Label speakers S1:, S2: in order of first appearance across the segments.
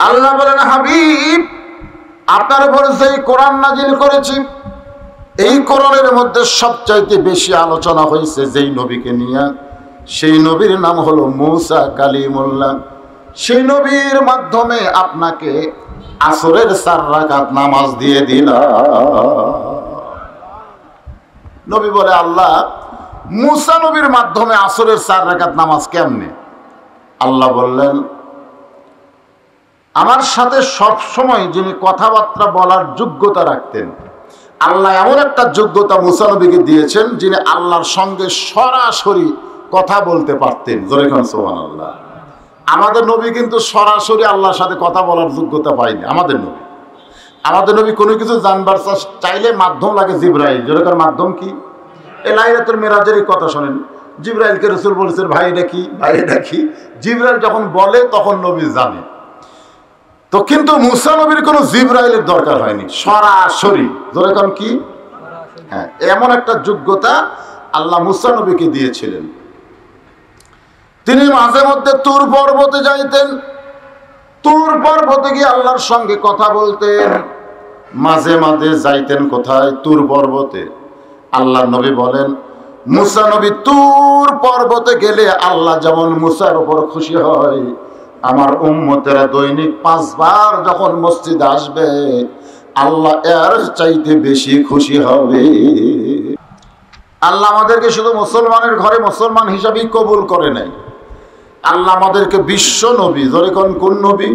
S1: আল্লাহ বলেন, হাবিব আপনার উপর যেই কোরআন নাজিল করেছি, এই কোরআনের মধ্যে সবচাইতে বেশি আলোচনা হয়েছে যেই নবীকে নিয়ে, সেই নবীর নাম হলো মূসা কালিমুল্লাহ। সেই নবীর মাধ্যমে আপনাকে আসরের 4 রাকাত নামাজ দিয়ে দিলাম। নবী বলে, আল্লাহ মূসা নবীর মাধ্যমে আসরের 4 রাকাত নামাজ কেমনে? আল্লাহ বললেন, আমার সাথে সব সময় যিনি কথাবার্তা বলার যোগ্যতা রাখতেন, আল্লাহ এমন একটা যোগ্যতা মূসা নবীকে দিয়েছেন যিনি আল্লাহর সঙ্গে সরাসরি কথা বলতে পারতেন। জোরে কোন সুবহানাল্লাহ। আমাদের নবী কিন্তু সরাসরি আল্লাহর সাথে কথা বলার যোগ্যতা পায়নি। আমাদের নবী কোনো কিছু জানবার চাইলে মাধ্যম লাগে জিবরাইল। জোরে কোন মাধ্যম কি? এই লাইলাতুল মিরাজের কথা শোনেন, জিবরাইলকে রাসূল বলেছেন, ভাই এটা কি, ভাই এটা কি। জিবরাইল যখন বলে তখন নবী জানে। তো কিন্তু মূসা নবীর কোনো জিবরাইলের দরকার হয়নি, সরাসরি। জোরে কোন কি? হ্যাঁ, এমন একটা যোগ্যতা আল্লাহ মূসা নবীকে দিয়েছিলেন। তিনি মাঝে মধ্যে তুর পর্বতে যাইতেন, তুর পর্বতে গিয়ে আল্লাহর সঙ্গে কথা বলতেন। মাঝে মাঝে যাইতেন কোথায়? তুর পর্বতে। আল্লাহ নবী বলেন, মূসা নবী তুর পর্বতে গেলে আল্লাহ যেমন মূসার উপর খুশি হয়, আমার উম্মতেরা দৈনিক 5 বার যখন মসজিদে আসবে আল্লাহ এর চাইতে বেশি খুশি হবে। আল্লাহ আমাদেরকে শুধু মুসলমানের ঘরে মুসলমান হিসাবেই কবুল করে নাই, আল্লাহ আমাদেরকে বিশ্ব নবী। ধরে কোন নবী?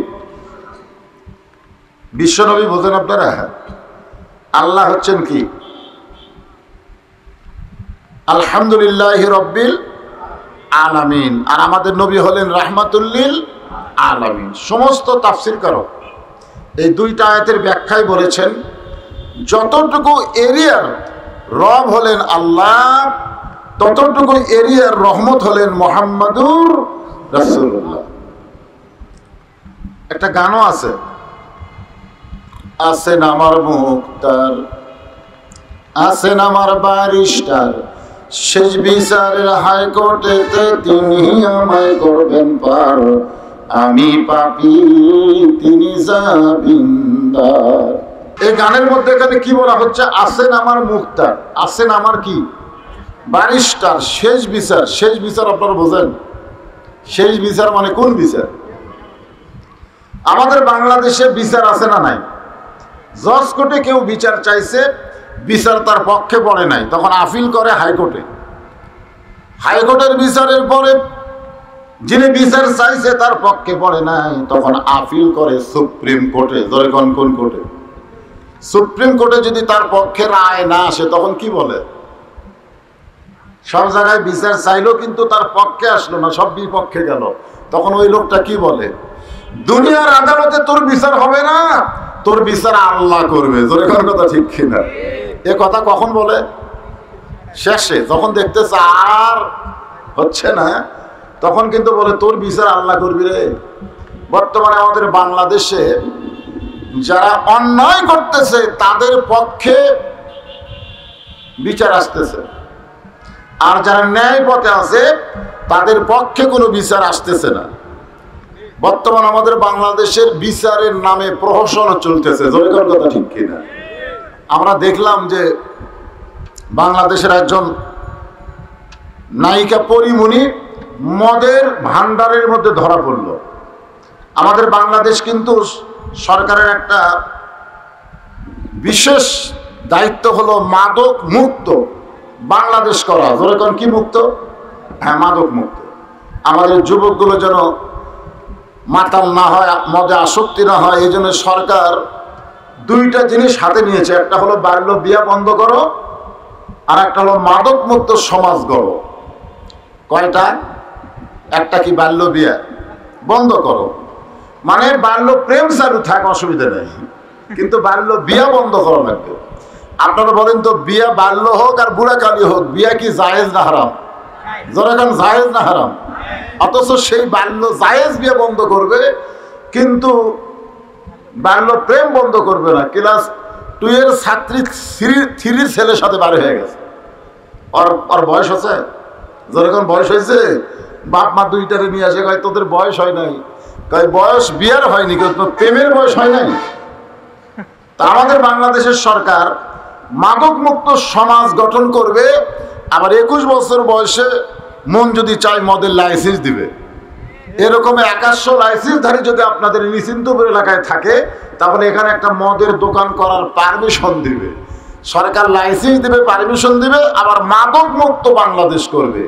S1: বিশ্ব নবী বোঝেন আপনারা? আল্লাহ হচ্ছেন কি? আলহামদুলিল্লাহ রাব্বিল আলামিন। আর আমাদের নবী হলেন রাহমাতুল লিল আলামিন। সমস্ত তাফসীরকারক এই 2টা আয়াতের ব্যাখ্যায় বলেছেন, যতটুকু এরিয়ার রব হলেন আল্লাহ, ততটুকু এরিয়ার রহমত হলেন মুহাম্মাদুর রাসূলুল্লাহ। একটা গানও আছে, আছেন আমার মুক্তার, আছেন আমার ব্যারিস্টার, শেষ বিচারের হাইকোর্টেতে তিনি আমায় করবেন পার, আমি পাপী তিনি জামিনদার। এই গানের মধ্যে এখানে কি বলা হচ্ছে? আছেন আমার মুক্তার, আছেন আমার কি? ব্যারিস্টার, শেষ বিচার। শেষ বিচার আপনারা বোঝেন? শেষ বিচার মানে কোন বিচার? আমাদের বাংলাদেশে বিচার আছে না নাই? জজ কোর্টে কেউ বিচার চাইছে, বিচার তার পক্ষে পড়ে নাই, তখন আপিল করে হাইকোর্টে। হাইকোর্টের বিচারের পরে যিনি বিচার চাইছে তার পক্ষে পড়ে নাই, তখন আপিল করে সুপ্রিম কোর্টে। ধরে কোন কোর্টে? সুপ্রিম কোর্টে যদি তার পক্ষে রায় না আসে তখন কি বলে? সব জায়গায় বিচার চাইলো কিন্তু তার পক্ষে আসলো না, সব বিপক্ষে গেল। তখন ওই লোকটা কি বলে? দুনিয়ার আদালতে তোর বিচার হবে না, তোর বিচার আল্লাহ করবে। জোরে কোন কথা ঠিক কিনা? এ কথা কখন বলে? শেষে যখন দেখতেছে আর হচ্ছে না, তখন কিন্তু বলে তোর বিচার আল্লাহ করবি রে। বর্তমানে আমাদের বাংলাদেশে যারা অন্যায় করতেছে তাদের পক্ষে বিচার আসতেছে, আর যারা ন্যায় পথে আছে তাদের পক্ষে কোনো বিচার আসতেছে না। বর্তমান আমাদের বাংলাদেশের বিচারের নামে প্রহসন চলতেছে। জোরে কোন কথা ঠিক কিনা? আমরা দেখলাম যে বাংলাদেশের একজন নায়িকা পরিমণি মদের ভান্ডারের মধ্যে ধরা পড়ল। আমাদের বাংলাদেশ কিন্তু সরকারের একটা বিশেষ দায়িত্ব হলো মাদক মুক্ত বাংলাদেশ করা। জোরে কোন কি মুক্ত? হ্যাঁ, মাদক মুক্ত। আমাদের যুবকগুলো যেন মাতাল না হয়, মদে আসক্তি না হয়, এই জন্য সরকার 2টা জিনিস হাতে নিয়েছে। একটা হলো বাল্য বিয়া বন্ধ করো, আর একটা হলো মাদক মুক্ত সমাজ গড়ো। কয়টা? একটা কি বাল্য বিয়া বন্ধ করো, মানে বাল্য প্রেম চালু থাক, অসুবিধা নেই, কিন্তু বাল্য বিয়া বন্ধ করা লাগবে। আপনারা বলেন তো, বিয়া বাল্য হোক আর বুড়াকালী হোক, বিয়া কি জায়েজ না হারাম? যখন জায়েজ না হারাম, অথচ সেই বাল্য জায়েজ বিয়া বন্ধ করবে, কিন্তু বাল্য প্রেম বন্ধ করবে না। ক্লাস 2 এর ছাত্রী 3 ছেলের সাথে বাড়ি হয়ে গেছে। ওর বয়স আছে? যখন বয়স হয়েছে, বাপ মা 2টারে নিয়ে আসে, কয় তোদের বয়স হয় নাই, বয়স বিয়ের হয়নি, কিন্তু প্রেমের বয়স হয় নাই। তা আমাদের বাংলাদেশের সরকার মাদক মুক্ত সমাজ গঠন করবে, আবার 21 বছর বয়সে মন যদি চায় মদের লাইসেন্স দিবে। এরকম 100 লাইসেন্সধারী যদি আপনাদের নিশ্চিন্তপুর এলাকায় থাকে, তাহলে এখানে একটা মদের দোকান করার পারমিশন দিবে সরকার, লাইসেন্স দিবে, পারমিশন দিবে, আবার মাদক মুক্ত বাংলাদেশ করবে।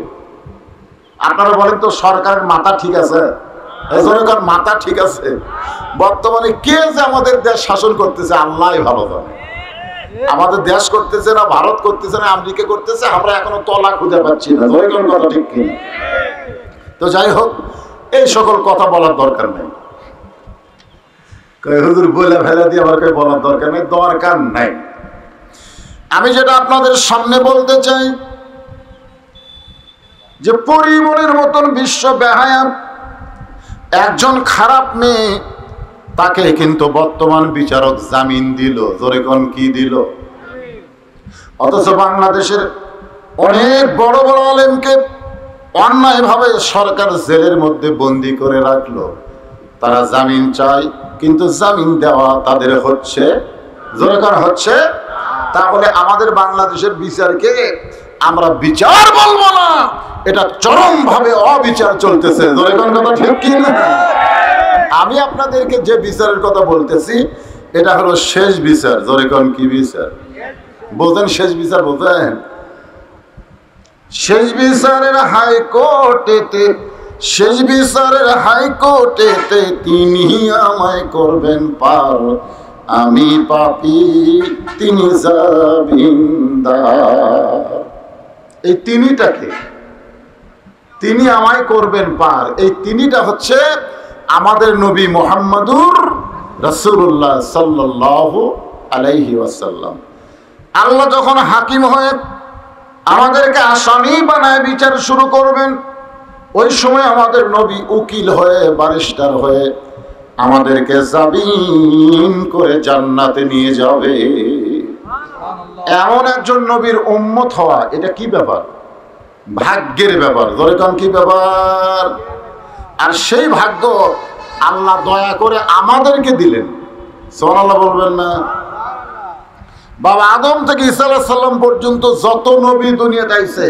S1: আপনারা বলেন তো সরকারের মাথা ঠিক আছে? সরকার মাথা ঠিক আছে? বর্তমানে কে যে আমাদের দেশ শাসন করতেছে আল্লাহ ভালো জানে। আমাদের দেশ করতেছে না, ভারত করতেছে না, আমেরিকা করতেছে, আমরা এখনো তলা খুঁজে পাচ্ছি না। কথা ঠিক কিনা? তো যাই হোক, এই সকল কথা বলার দরকার নেই। হুজুর বলে ফেলে দিয়ে আমার কই বলার দরকার নেই, দরকার নাই। আমি যেটা আপনাদের সামনে বলতে চাই যে পরিমণের মতন বিশ্ব বেহায়া একজন খারাপ মেয়ে, তাকে কিন্তু বর্তমান বিচারক জামিন দিল। জোরে কোন কি দিল? অথচ বাংলাদেশের অনেক বড় বড় আলেমকে অন্যায়ভাবে সরকার জেলের মধ্যে বন্দি করে রাখলো। তারা জামিন চায়, কিন্তু জামিন দেওয়া তাদের হচ্ছে, জোরে কোন হচ্ছে। তাহলে আমাদের বাংলাদেশের বিচারকে আমরা বিচার বলবো না, এটা চরমভাবে অবিচার চলতেছে। জোরে কোন কথা ঠিক কি না? আমি আপনাদেরকে যে বিচারের কথা বলতেছি এটা হলো শেষ বিচার। জোরে কোন কি বিচার? বোঝেন শেষ বিচার? বোঝেন? শেষ বিচারের হাইকোর্টেতে, শেষ বিচারের হাইকোর্টেতে তিনি আমায় করবেন পার, আমি পাপী তিনি জামিনদার। এই তিনিটাকে, তিনি আমায় করবেন পার, এই তিনিটা হচ্ছে আমাদের নবী মুহাম্মদুর রাসূলুল্লাহ সাল্লাল্লাহু আলাইহি ওয়াসাল্লাম। আল্লাহ যখন হাকিম হয়ে আমাদেরকে আসামি বানায় বিচার শুরু করবেন, ওই সময় আমাদের নবী উকিল হয়ে, ব্যারিস্টার হয়ে আমাদেরকে জামিন করে জান্নাতে নিয়ে যাবে। এমন একজন নবীর উম্মত হওয়া, এটা কি ব্যাপার? ভাগ্যের ব্যাপার। ধরে কারণ কি ব্যাপার? আর সেই ভাগ্য আল্লাহ দয়া করে আমাদেরকে দিলেন। সুবহানাল্লাহ বলবেন না? বাবা আদম থেকে ঈসা আলাইহিস সালাম পর্যন্ত যত নবী দুনিয়াতে আইছে,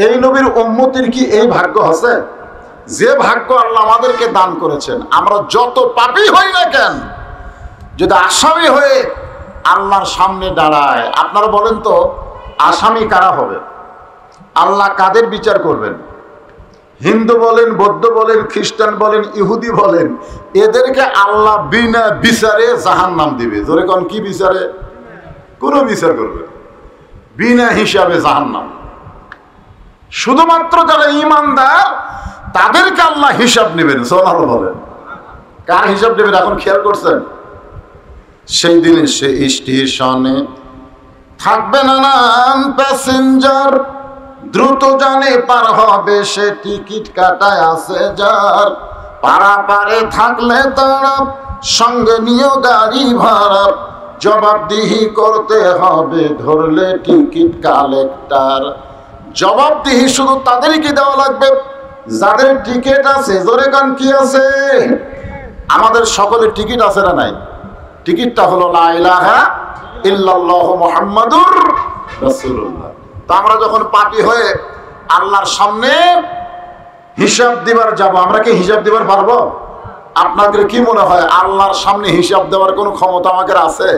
S1: এই নবীর উম্মতের কি এই ভাগ্য আছে? যে ভাগ্য আল্লাহ আমাদেরকে দান করেছেন, আমরা যত পাপী হই না কেন, যদি আসামি হয়ে আল্লাহর সামনে দাঁড়ায়, আপনারা বলেন তো আসামি কারা হবে? আল্লাহ কাদের বিচার করবেন? হিন্দু বলেন, বৌদ্ধ বলেন, খ্রিস্টান বলেন, ইহুদি বলেন, এদেরকে আল্লাহ বিনা বিচারে জাহান্নাম দিবে। জোরে কোন কি বিচারে? কোন বিচার করবে? বিনা হিসাবে জাহান্নাম। শুধুমাত্র যারা ঈমানদার তাদেরকে আল্লাহ হিসাব নেবেন। সুবহানাল্লাহ বলেন। কার হিসাব নেবেন এখন খেয়াল করছেন? সেই দিনে সে স্টেশনে থাকবে নানান প্যাসেঞ্জার, দ্রুত জানে পার হবে সে, টিকিট কাটায় আছে যার, পারাপারে থাকলে তারা সঙ্গে নিয়ে গাড়ি ভাড়া, জবাবদিহি করতে হবে ধরলে টিকিট কালেক্টর। জবাবদিহি শুধু তাদেরকে দেওয়া লাগবে যাদের টিকিট আছে। জোরে গান কি আছে? আমাদের সকলের টিকিট আছে না নাই? টিকিটটা হলো লা ইলাহা ইল্লাল্লাহ মুহাম্মাদুর রাসূলুল্লাহ। তো আমরা যখন পাপী হয়ে আল্লাহর সামনে হিসাব দিবার যাব, আমরা কি হিসাব দিবার পারবো? আপনাদের কি মনে হয় আল্লাহর সামনে হিসাব দেওয়ার কোনো ক্ষমতা আমাদের আছে?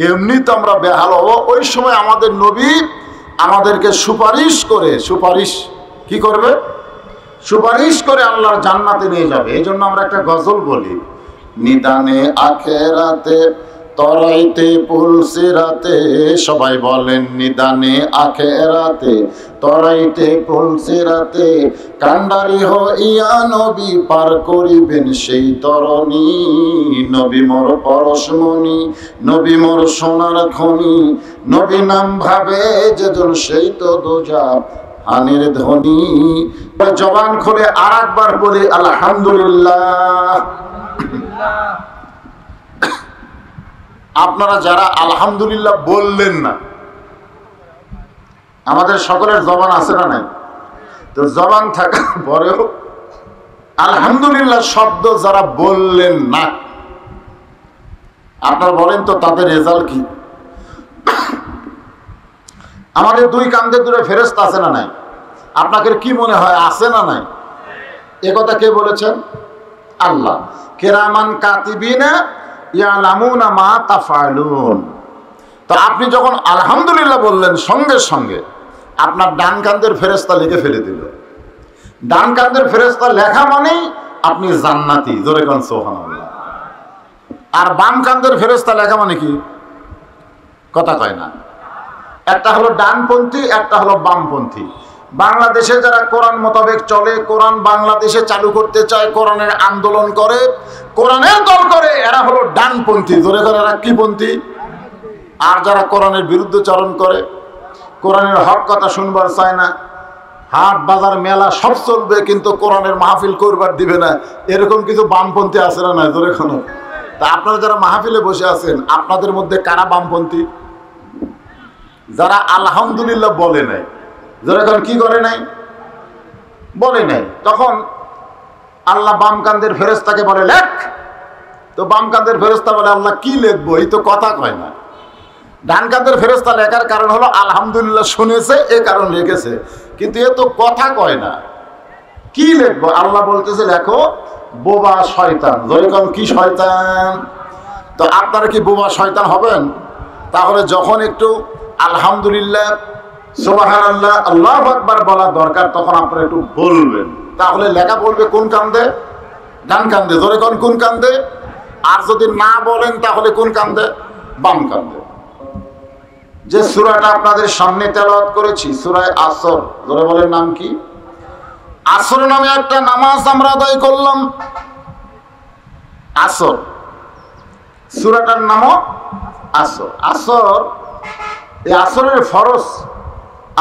S1: এমনি তো আমরা বেহাল হব। ওই সময় আমাদের নবী আমাদেরকে সুপারিশ করে, সুপারিশ কি করবে? সুপারিশ করে আল্লাহর জান্নাতে নিয়ে যাবে। এই জন্য আমরা একটা গজল বলি, নিদানে আখেরাতে তরাইতে পুলসিরাতে। সবাই বলেন নিদানে আখেরাতে তরাইতে পুলসিরাতে, কান্ডারি হইয়া নবী পার করিবেন সেই তরণী। নবী মোর পরশমণি, নবী মোর সোনার খনি, নবী নাম ভাবে যেজন সেই তো দোজাখ হানির ধ্বনি। জবান খুলে আর একবার বলি আলহামদুলিল্লাহ। আপনারা যারা আলহামদুলিল্লাহ বললেন না, আমাদের সকলের জবান আছে না নাই? তো জবান থাকার পরেও আলহামদুলিল্লাহ শব্দ যারা বললেন না, আপনারা বলেন তো তাদের রেজাল্ট কি? আমাদের দুই কান্দে দূরে ফেরেশতা আছে না নাই? আপনাদের কি মনে হয় আছে না নাই? একথা কে বলেছেন? আল্লাহ। কিরামান কাতিবিনা ইয়ালামুনা মা তাফআলুন। তো আপনি যখন আলহামদুলিল্লাহ বললেন, সঙ্গে সঙ্গে আপনার ডান কান্দের ফেরেশতা লিখে ফেলে দিল। ডান কান্দের ফেরেশতা লেখা মানেই আপনি জান্নাতি, জোরে কোন সুবহানাল্লাহ। আর বাম কান্দের ফেরেশতা লেখা মানে কি? কথা কয় না। একটা হলো ডানপন্থী, একটা হলো বামপন্থী। বাংলাদেশে যারা কোরআন মোতাবেক চলে, কোরআন বাংলাদেশে চালু করতে চায়, কোরআনের আন্দোলন করে, কোরআনের দল করে, এরা হলো ডানপন্থী। জোরে করে এরা কি পন্থী? আর যারা কোরআনের বিরুদ্ধে চরণ করে, কোরআনের হক কথা শুনবার চায় না, হাট বাজার মেলা সব চলবে কিন্তু কোরআনের মাহফিল করবার দিবে না, এরকম কিছু বামপন্থী আছে না? জোরে কোনো। তা আপনারা যারা মাহফিলে বসে আছেন, আপনাদের মধ্যে কারা বামপন্থী? যারা আলহামদুলিল্লাহ বলে নাই, যারা কি করে নাই, বলে নাই, তখন আল্লাহ বাম কান্দের ফেরেশতাকে বলে লেখ। তো বাম কান্দের ফেরেশতা বলে আল্লাহ কি লিখবো, এই তো কথা কয় না। ডান কান্দের ফেরেশতা লেখার কারণ হলো আলহামদুলিল্লাহ শুনেছে, এ কারণ লিখেছে, কিন্তু এ তো কথা কয় না, কি লিখবো? আল্লাহ বলতেছে লেখো বোবা শয়তান। যেরকম কি শয়তান? তো আপনারা কি বোবা শয়তান হবেন? তাহলে যখন একটু আলহামদুলিল্লাহ, সুবহানাল্লাহ, আল্লাহু আকবার বলা দরকার, তখন আপনারা একটু বলবেন। তাহলে লেখা পড়বে কোন কান্দে? ডান কান্দে। জোরে কোন কান্দে? আর যদি না বলেন তাহলে কোন কান্দে? বাম কান্দে। যে সূরাটা আপনাদের সামনে তেলাওয়াত করেছি, সূরা আসর, জোরে বলেন নাম কি? আসর নামে একটা নামাজ আমরা আদায় করলাম। আসর, সূরাটার নামও আসর। আসর, এই আসরের ফরজ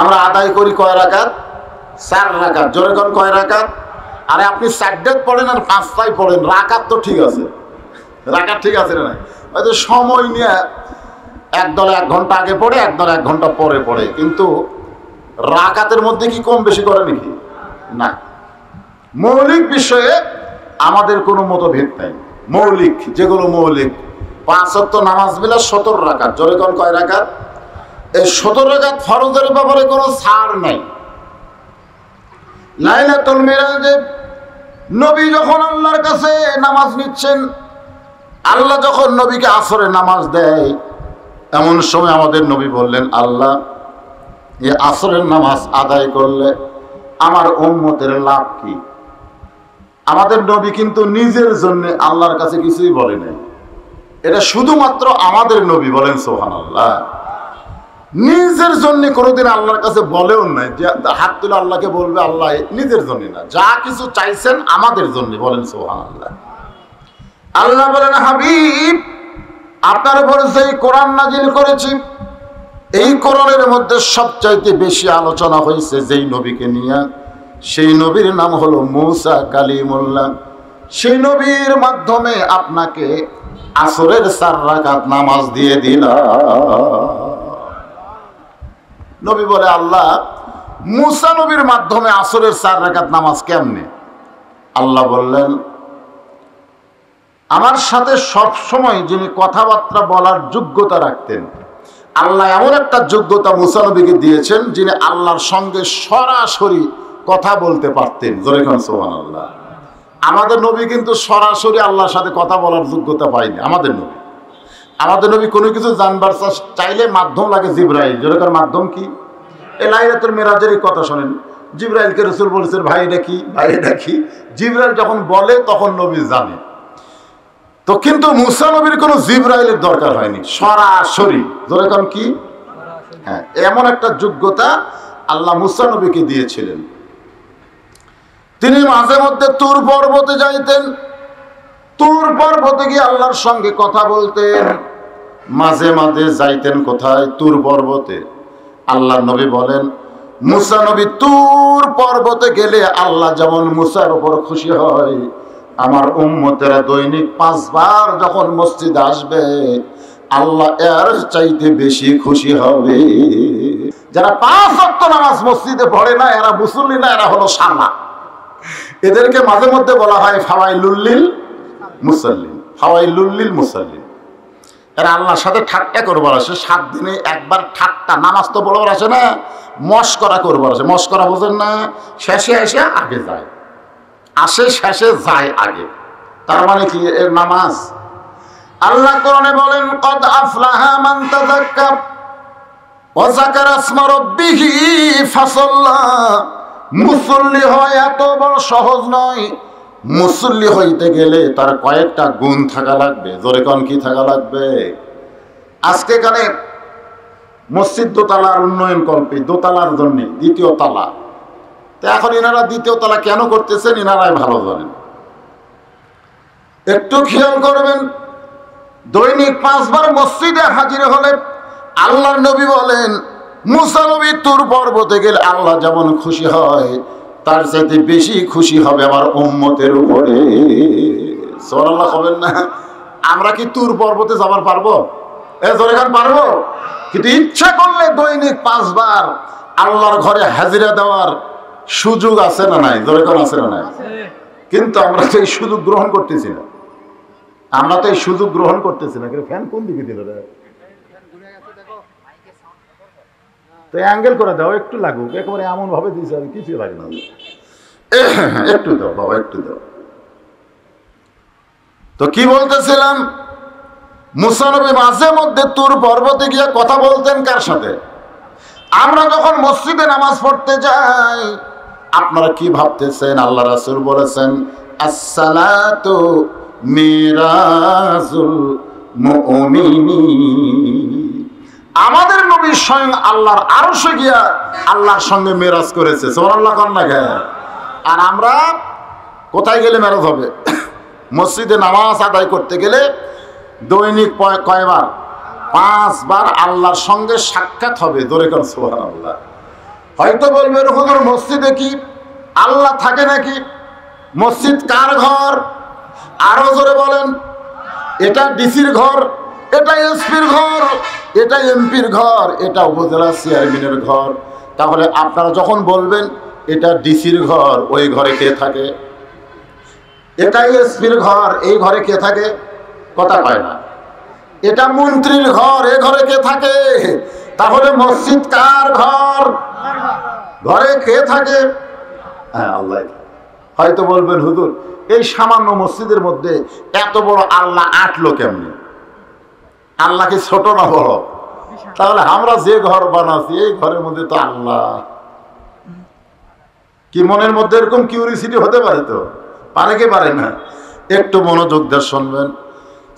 S1: আমরা আদায় করি কয় রাকাত? 4 রাকাত। জোরে কোন কয় রাকাত? আরে আপনি 4 পড়েন আর 5টাই পড়েন, রাকাত তো ঠিক আছে, রাকাত ঠিক আছে না? হয়তো সময় নিয়ে একদল 1 ঘন্টা আগে পড়ে, একদল 1 ঘন্টা পরে পড়ে, কিন্তু রাকাতের মধ্যে কি কম বেশি করে নাকি? না। মৌলিক বিষয়ে আমাদের কোনো মতভেদ নাই। মৌলিক যেগুলো মৌলিক, 5 ওয়াক্ত নামাজ মিলা 17 রাকাত। জোরে কোন কয় রাকাত? এই 17 রাকাত ফরজের ব্যাপারে কোনো ছাড় নাই। লাইলাতুল মিরাজে নবী যখন আল্লাহর কাছে নামাজ নিচ্ছেন, আল্লাহ যখন নবীকে আসরে নামাজ দেয়, এমন সময় আমাদের নবী বললেন, আল্লাহ এই আসরের নামাজ আদায় করলে আমার উম্মতের লাভ কি? আমাদের নবী কিন্তু নিজের জন্য আল্লাহর কাছে কিছুই বলে নাই। এটা শুধুমাত্র আমাদের নবী, বলেন সুবহানাল্লাহ। নিজের জন্য কোনোদিন আল্লাহর কাছে বলেও নাই যে হাত তুলে আল্লাহকে বলবে আল্লাহ নিজের জন্য না, যা কিছু চাইছেন আমাদের জন্য, বলেন সুবহানাল্লাহ। আল্লাহ বলেন, হাবিব আপনার উপর যেই কোরআন নাজিল করেছি, এই কোরআনের মধ্যে সবচাইতে বেশি আলোচনা হয়েছে যেই নবীকে নিয়ে, সেই নবীর নাম হলো মূসা কালিমুল্লাহ। সেই নবীর মাধ্যমে আপনাকে আসরের 4 রাকাত নামাজ দিয়ে দিলাম। নবী বলে, আল্লাহ মূসা নবীর মাধ্যমে আসরের 4 রাকাত নামাজ কেমনে? আল্লাহ বললেন, আমার সাথে সব সময় যিনি কথাবার্তা বলার যোগ্যতা রাখতেন, আল্লাহ এমন একটা যোগ্যতা মূসা নবীকে দিয়েছেন, যিনি আল্লাহর সঙ্গে সরাসরি কথা বলতে পারতেন। জোরে কোন সুবহানাল্লাহ। আমাদের নবী কিন্তু সরাসরি আল্লাহর সাথে কথা বলার যোগ্যতা পায়নি। আমাদের নবী কোনো কিছু জানবার চাইলে মাধ্যম লাগে জিবরাইল। যেরকম মাধ্যম কি? এই লাইলাতুল মিরাজেরই কথা শোনেন, জিবরাইলকে রাসূল বলেছেন ভাই এটা কি, ভাই এটা কি। জিবরাইল যখন বলে তখন নবী জানে। তো কিন্তু মূসা নবীর কোনো জিবরাইলের দরকার হয়নি, সরাসরি। যেরকম কি? হ্যাঁ, এমন একটা যোগ্যতা আল্লাহ মূসা নবীকে দিয়েছিলেন। তিনি মাঝে মধ্যে তুর পর্বতে যাইতেন, তুর পর্বতে গিয়ে আল্লাহর সঙ্গে কথা বলতেন। মাঝে মাঝে যাইতেন কোথায়? তুর পর্বতে। আল্লাহর নবী বলেন, মূসা নবী তুর পর্বতে গেলে আল্লাহ যেমন মূসার উপর খুশি হয়, আমার উম্মতেরা দৈনিক 5 বার যখন মসজিদে আসবে আল্লাহ এর চাইতে বেশি খুশি হবে। যারা 5 ওয়াক্ত নামাজ মসজিদে পড়ে না, এরা মুসল্লি না, এরা হলো শালা। এদেরকে মাঝে মধ্যে বলা হয় ফাওয়াইলুল মুসাল্লিন, ফাওয়াইলুল মুসাল্লিন। এরা আল্লাহর সাথে ঠাট্টা করবার আসে, 7 দিনে একবার ঠাট্টা। নামাজ তো বড়বার আসে না, মস্করা করবার আসে। মস্করা বোঝেন না? শেষে এসে আগে যায়, আসে শেষে যায় আগে। তার মানে কি এর নামাজ? আল্লাহ কোরআনে বলেন কদ আফলাহা মান তাযাক্কার ওয়া যাকারা ইসমা রাব্বিহি ফাসাল্লা। মুসল্লি হয় এত বড় সহজ নয়। মুসল্লি হইতে গেলে তার কয়েকটা গুণ থাকা লাগবে। জোরে কোন কি থাকা লাগবে? আজকে এখানে মসজিদ দোতলার উন্নয়ন কল্পে, দোতলার জন্য 2য় তলা। তো এখন এনারা 2য় তলা কেন করতেছেন এনারাই ভালো জানেন। একটু খেয়াল করবেন, দৈনিক 5 বার মসজিদে হাজির হলে আল্লাহর নবী বলেন মুসা নবী তুর পর্বতে গেলে আল্লাহ যেমন খুশি হয় তার চাইতে বেশি খুশি হবে আমার উম্মতের উপরে। সুবহানাল্লাহ হবেন না? আমরা কি তুর পর্বতে যাবার পারবো? পারবো? কিন্তু ইচ্ছা করলে দৈনিক 5 বার আল্লাহর ঘরে হাজিরা দেওয়ার সুযোগ আছে না নাই? জোরে কোন আছে না নাই? কিন্তু আমরা তো এই সুযোগ গ্রহণ করতেছি না। আমরা তো এই সুযোগ গ্রহণ করতেছি না। ফ্যান কোন দিকে দিল রে? তো অ্যাঙ্গেল করে দাও, একটু লাগুক। একেবারে এমন ভাবে দিয়েছে আর কিছু লাগে না। একটু দাও বাবা, একটু দাও। তো কি বলতেছিলাম, মুসা নবী মাঝে মধ্যে তুর পর্বতে গিয়ে কথা বলতেন কার সাথে? আমরা যখন মসজিদে নামাজ পড়তে যাই, আপনারা কি ভাবতেছেন? আল্লাহ রাসূল বলেছেন আসসালাতু মিরাজুল মুমিনিন। আমাদের নবী স্বয়ং আল্লাহর আরশে গিয়া আল্লাহর সঙ্গে মেরাজ করেছে। সুবহানাল্লাহ কোন না? আর আমরা কোথায় গেলে মেরাজ হবে? মসজিদে নামাজ আদায় করতে গেলে দৈনিক কয়বার? 5 বার আল্লাহর সঙ্গে সাক্ষাৎ হবে। জোরে কোন সুবহানাল্লাহ। হয়তো বলবেন হুজুর মসজিদে কি আল্লাহ থাকে নাকি? মসজিদ কার ঘর? আরো জোরে বলেন। এটা ডিসির ঘর, এটা এসপির ঘর, এটা এমপির ঘর, এটা উপজেলা চেয়ারম্যানের ঘর। তাহলে আপনারা যখন বলবেন এটা ডিসির ঘর, ওই ঘরে কে থাকে? এটা এসপির ঘর, এই ঘরে কে থাকে? কথা কয় না। এটা মন্ত্রীর ঘর, এই ঘরে কে থাকে? তাহলে মসজিদ কার ঘর? ঘরে কে থাকে? হ্যাঁ, আল্লাহ। হয়তো বলবেন হুজুর এই সামান্য মসজিদের মধ্যে এত বড় আল্লাহ আটলো কেমনি? আল্লাহ কি ছোট না বড়? তাহলে আমরা যে ঘর বানাচ্ছি এই ঘরের মধ্যে তো আল্লাহ। কি মনের মধ্যে এরকম কিউরিসিটি হতে পারে? তো পারে কি পারে না? একটু মনোযোগ দিয়ে শুনবেন।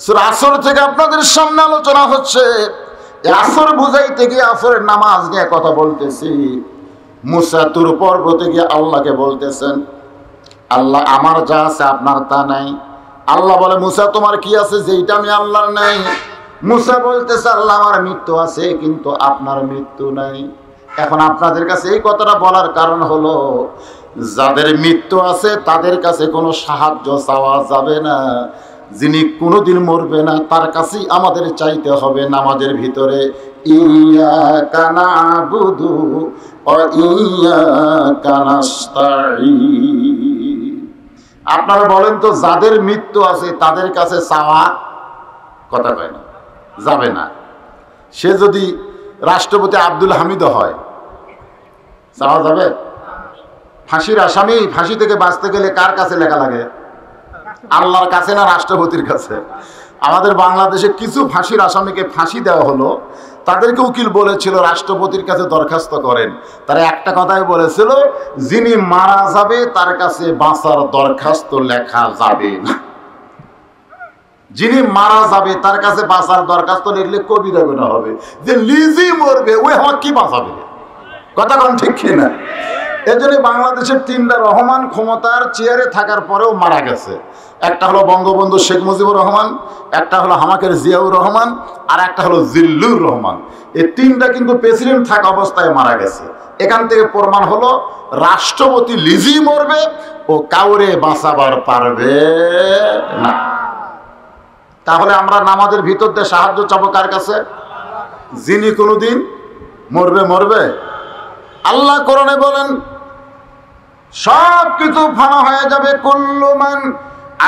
S1: সূরা আসর থেকে আপনাদের সামনে আলোচনা হচ্ছে। আসর বুঝাইতে গিয়ে আসরের নামাজ নিয়ে কথা বলতেছি। মুসা তুর পর্বতে গিয়ে আল্লাহকে বলতেছেন আল্লাহ আমার যা আছে আপনার তা নাই। আল্লাহ বলে মুসা তোমার কি আছে যেটা আমি আল্লাহর নাই? মুসা বলতেছে আল্লাহ আমার মৃত্যু আছে কিন্তু আপনার মৃত্যু নাই। এখন আপনাদের কাছে এই কথাটা বলার কারণ হলো যাদের মৃত্যু আছে তাদের কাছে কোনো সাহায্য চাওয়া যাবে না। যিনি কোনোদিন মরবে না তার কাছেই আমাদের চাইতে হবে নামাজের ভিতরে ইয়াকা না'বুদু ওয়া ইয়াকা নাস্তাঈন। আপনারা বলেন তো যাদের মৃত্যু আছে তাদের কাছে চাওয়া কথা কয় না, যাবে না। সে যদি রাষ্ট্রপতি আব্দুল হামিদ হয় চাওয়া যাবে? ফাঁসির আসামি ফাঁসি থেকে বাঁচতে গেলে কার কাছে লেখা লাগে? আল্লাহর কাছে না রাষ্ট্রপতির কাছে? আমাদের বাংলাদেশে কিছু ফাঁসির আসামিকে ফাঁসি দেওয়া হলো, তাদেরকে উকিল বলেছিল রাষ্ট্রপতির কাছে দরখাস্ত করেন। তারা একটা কথাই বলেছিল যিনি মারা যাবে তার কাছে বাঁচার দরখাস্ত লেখা যাবে না। যিনি মারা যাবে তার কাছে বাঁচার দরখাস্ত লিখলে কবিরা গুনাহ হবে। যে লিজি মরবে ওই আমার কি বাঁচাবে? কথা কোন ঠিক কিনা? এজন্য বাংলাদেশের 3টা রহমান ক্ষমতার চেয়ারে থাকার পরেও মারা গেছে। একটা হলো বঙ্গবন্ধু শেখ মুজিবুর রহমান, একটা হলো হামাকের জিয়াউর রহমান, আর একটা হলো জিল্লুর রহমান। এই 3টা কিন্তু প্রেসিডেন্ট থাকা অবস্থায় মারা গেছে। এখান থেকে প্রমাণ হলো রাষ্ট্রপতি লিজি মরবে, ও কাউরে বাঁচাবার পারবে না। তাহলে আমরা নামাজের ভিতর দিয়ে সাহায্য চাবো কার কাছে? যিনি কোনোদিন মরবে। আল্লাহ কোরআনে বলেন সব কিছু ফানা হয়ে যাবে। কুল্লু মান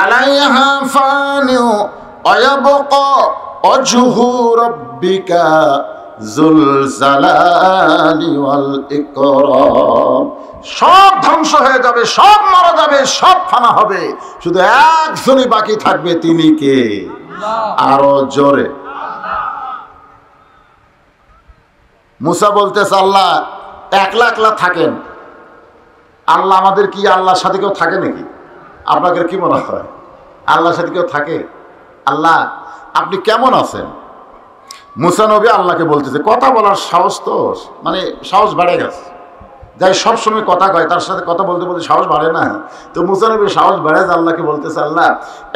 S1: আলাইহা ফানিউ ওয়া ইয়াবকা ওয়াজহু রাব্বিকা যুল জালালি ওয়াল ইকরাম। সব ধ্বংস হয়ে যাবে, সব মারা যাবে, সব ফানা হবে, শুধু একজনই বাকি থাকবে, তিনি কে? আরো জোরে। মুসা বলতেছে আল্লাহ একলা একলা থাকেন, আল্লাহ আমাদের কি আল্লাহর সাথে কেউ থাকে নাকি? আপনাদের কি মনে হয় আল্লাহর সাথে কেউ থাকে? আল্লাহ আপনি কেমন আছেন? মুসা নবী আল্লাহকে বলতেছে, কথা বলার সাহস তো মানে সাহস বেড়ে গেছে, যাই সবসময় কথা কয় তার সাথে কথা বলতে বলতে সাহস বাড়ে না? তো মুসা নবীর সাহস বেড়ে যায়, আল্লাহকে বলতেছে আল্লাহ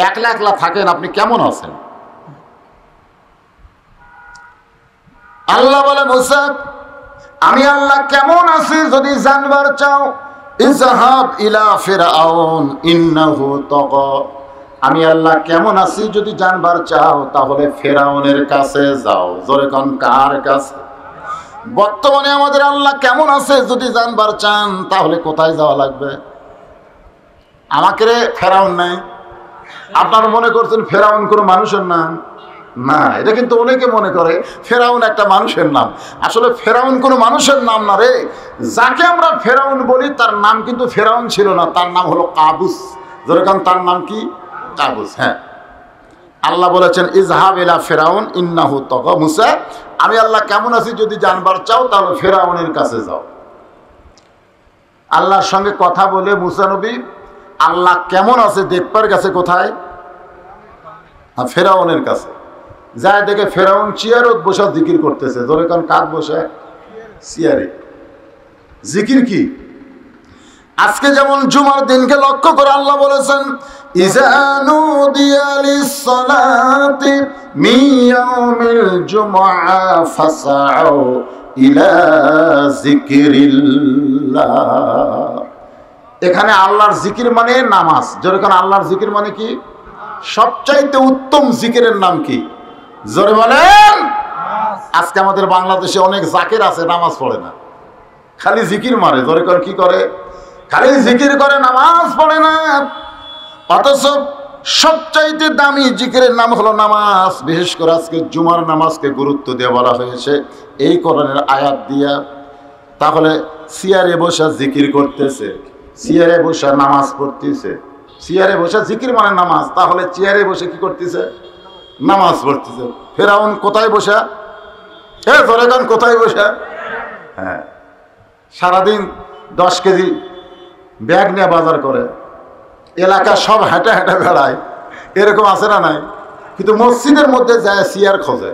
S1: একলা একলা থাকেন, আপনি কেমন আছেন? আল্লাহ বলে মুসা আমি আল্লাহ কেমন আছি যদি জানবার চাও, ইযহাব ইলা ফিরআউন ইন্নাহু তাগা। আমি আল্লাহ কেমন আছি যদি জানবার চাও তাহলে ফেরাউনের কাছে যাও। জোরে কোন কার কাছে? বর্তমানে আমাদের আল্লাহ কেমন আছে যদি জানবার চান তাহলে কোথায় যাওয়া লাগবে? আমাকে রে ফেরাউন নাই। আপনারা মনে করছেন ফেরাউন কোনো মানুষের নাম? না, এটা কিন্তু অনেকে মনে করে ফেরাউন একটা মানুষের নাম। আসলে ফেরাউন কোনো মানুষের নাম না রে। যাকে আমরা ফেরাউন বলি তার নাম কিন্তু ফেরাউন ছিল না, তার নাম হলো কাবুস। যেরকম তার নাম কি? কাবুস। হ্যাঁ, আল্লাহ বলেছেন ইযহাব ইলা ফিরআউন ইন্নাহু তাগা। মুসা আমি আল্লাহ কেমন আছি যদি জানবার চাও তাহলে ফেরাউনের কাছে যাও। আল্লাহর সঙ্গে কথা বলে মুসা নবী আল্লাহ কেমন আছে দেখবার গেছে কোথায়? ফেরাউনের কাছে। যায় দেখে ফেরাউন চেয়ারত বসে জিকির করতেছে। ধরে কারণ কাক বসে চেয়ারে জিকির কি? আজকে যেমন জুমার দিনকে লক্ষ্য করে আল্লাহ বলেছেন ইযা নুদিয়া লিস-সালাতি মিন ইয়াউমিল জুমআ ফাসআউ ইলা যিকরিল্লাহ। এখানে আল্লাহর জিকির মানে নামাজ। যেরকম আল্লাহর জিকির মানে কি? সবচাইতে উত্তম জিকিরের নাম কি? জোরে বলেন। আজকে আমাদের বাংলাদেশে অনেক জাকির আছে, নামাজ পড়ে না, খালি জিকির মারে। জোরে করে কি করে? খালি জিকির করে, নামাজ পড়ে না। অথচ সবচাইতে দামি জিকিরের নাম হলো নামাজ। বিশেষ করে আজকে জুমার নামাজকে গুরুত্ব দিয়ে বলা হয়েছে এই কোরআনের আয়াত দিয়া। তাহলে চেয়ারে বসে জিকির করতেছে, চেয়ারে বসে নামাজ পড়তেছে। চেয়ারে বসে জিকির মানে নামাজ, তাহলে চেয়ারে বসে কি করতেছে? নামাজ পড়তেছে। ফেরাউন কোথায় বসে? ধরে গান কোথায় বসে? হ্যাঁ, সারাদিন 10 কেজি ব্যাগ নিয়ে বাজার করে, এলাকা সব হেঁটে হেঁটে বেড়ায়, এরকম আছে না নাই? কিন্তু মসজিদের মধ্যে যায় চেয়ার খোঁজে,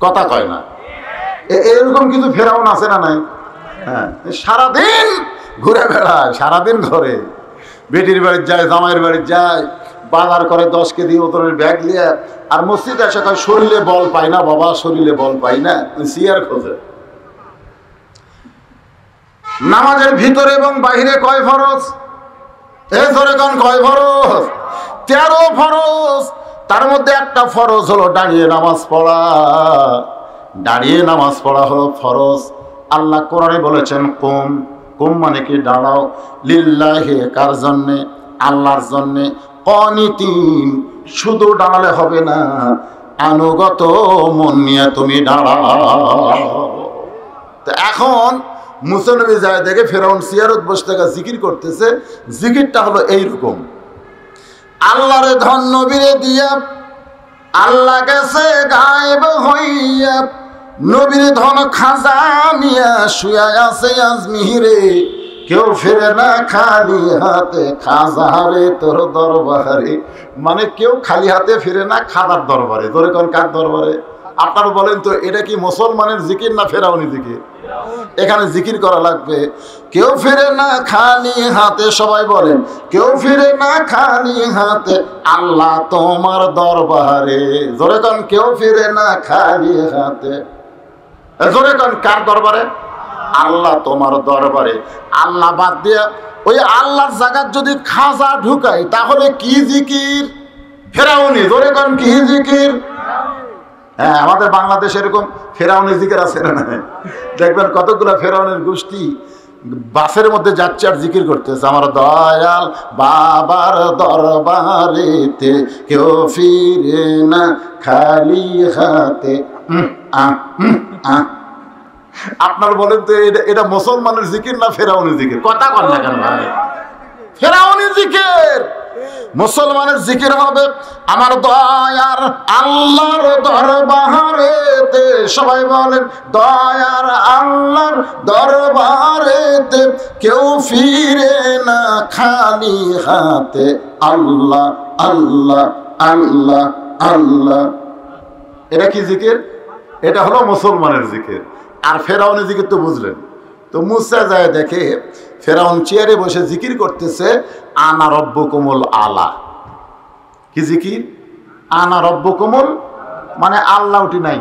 S1: কথা কয় না। এরকম কিন্তু ফেরাউন আছে না নাই? হ্যাঁ, সারাদিন ঘুরে বেড়ায়, সারাদিন ঘরে, বেটির বাড়ি যায়, জামাইয়ের বাড়ি যায়, বাজার করে 10 কেজি ওজনের ব্যাগ নিয়ে। আর মসজিদে এসে কয় শরীরে বল পাই না বাবা, শরীরে বল পাই না, চেয়ার খোঁজে। নামাজের ভিতরে এবং বাহিরে কয় ফরজ? ধরে কোন কয় ফরজ? 13 ফরজ। তার মধ্যে একটা ফরজ হলো দাঁড়িয়ে নামাজ পড়া। দাঁড়িয়ে নামাজ পড়া হলো ফরজ। আল্লাহ কোরআনে বলেছেন কুম। কুম মানে কি? দাঁড়াও। লিল্লাহি, কার জন্যে? আল্লাহর জন্যে। কনিতিন, শুধু দাঁড়ালে হবে না, আনুগত মন নিয়ে তুমি দাঁড়াও। তো এখন মুসা নবী যায় দেখে ফেরাউন সিয়ারত বসে থাকা জিকির করতেছে। জিকিরটা হলো এইরকম, আল্লাহরে ধন নবীরে দিয়া, আল্লাহ গেছে গায়েব হইয়া, নবীর ধন খাজা নিয়া শুয়া আছে আজমিরে, কেউ ফিরে না খালি হাতে, খাজারে তোর দরবারে। মানে কেউ খালি হাতে ফিরে না খাজার দরবারে। ধরে কোন কার দরবারে? আপনারা বলেন তো, এটা কি মুসলমানের জিকির না ফেরাউনি জিকির? এখানে জিকির করা লাগবে, কেউ ফিরে না খালি হাতে। সবাই বলেন, কেউ ফিরে না খালি হাতে, আল্লাহ তোমার দরবারে। জোরে কোন, কেউ ফিরে না খালি হাতে। জোরে কোন, কার দরবারে? আল্লাহ তোমার দরবারে। আল্লাহ বাদ দিয়া ওই আল্লাহর জায়গায় যদি খাজা ঢুকাই তাহলে কি জিকির? ফেরাউনি। জোরে কোন, কি জিকির? হ্যাঁ, আমাদের বাংলাদেশে এরকম ফেরাউনি জিকির আছে না? দেখবেন কতগুলো ফেরাউনের গোষ্ঠী বাসের মধ্যে যাচ্ছে আর জিকির করতেছে, আমার দয়াল বাবার দরবারেতে কেউ ফিরে না খালি হাতে। আপনার বলেন তো এটা মুসলমানের জিকির না ফেরাউনের জিকির? কথা কর না কেন ভাই? ফেরাউনের জিকির। মুসলমানের জিকির হবে আমার দয়ার আল্লাহর দরবারেতে, সবাই বলেন দয়ার আল্লাহর দরবারেতে কেউ ফিরে না খালি হাতে। আল্লাহ আল্লাহ আল্লাহ আল্লাহ, এটা কি জিকির? এটা হলো মুসলমানের জিকির। আর ফেরাউনের জিকির তো বুঝলেন। তো মুসা যায় দেখে ফেরাউন চেয়ারে বসে জিকির করতেছে, আনা রব্বুকুমুল আলা। কি জিকির? আনা রব্বুকুমুল, মানে আল্লাহ উঠি নাই,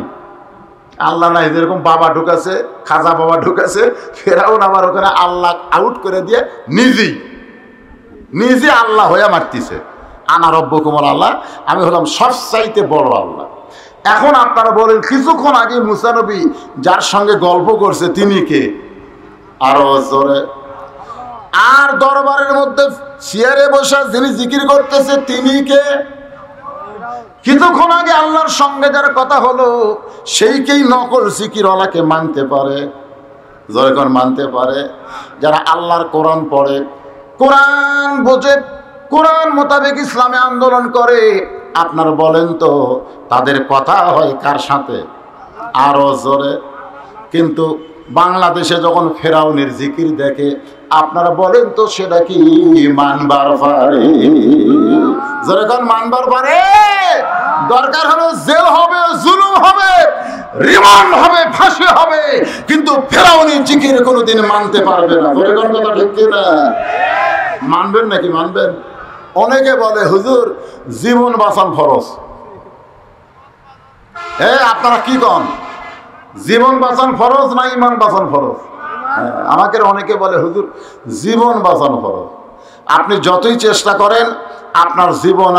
S1: আল্লাহ নাই। যেরকম বাবা ঢুকাছে, খাজা বাবা ঢুকাছে, ফেরাউন আবার ওখানে আল্লাহ আউট করে দিয়ে নিজে আল্লাহ হয়ে মারতিছে। আনা রব্বুকুমুল আল্লাহ, আমি হলাম সবচাইতে বড় আল্লাহ। এখন আপনারা বলেন, কিছুক্ষণ আগে মুসা নবী যার সঙ্গে গল্প করছে তিনি কে? আরো জোরে। আর দরবারের মধ্যে চেয়ারে বসে যিনি জিকির করতেছে তিনি কে? কিছুক্ষণ আগে আল্লাহর সঙ্গে যার কথা হলো সেইকেই নকল জিকিরওয়ালাকে মানতে পারে, যখন মানতে পারে। যারা আল্লাহর কোরআন পড়ে, কোরআন বোঝে, কোরআন মোতাবেক ইসলামে আন্দোলন করে, আপনার বলেন তো তাদের কথা হয় কার সাথে? আরো জোরে। কিন্তু বাংলাদেশে যখন ফেরাউনের জিকির দেখে, আপনারা বলেন তো সেটা কি মানবার পারে? যখন মানবার পারে, দরকার হলো জেল হবে, জুলুম হবে, রিমান্ড হবে, ফাঁসি হবে, কিন্তু ফেরাউনের জিকির কোনোদিন মানতে পারবে না। যখন কথা ঠিক কিনা? মানবেন নাকি? মানবেন? অনেকে বলে হুজুর জীবন বাঁচান ফরজ। আপনারা কি কন? জীবন বাঁচান ফরজ না ইমান বাঁচান ফরজ? আমাকে অনেকে বলে হুজুর জীবন বাঁচান ফরজ। আপনি যতই চেষ্টা করেন আপনার জীবন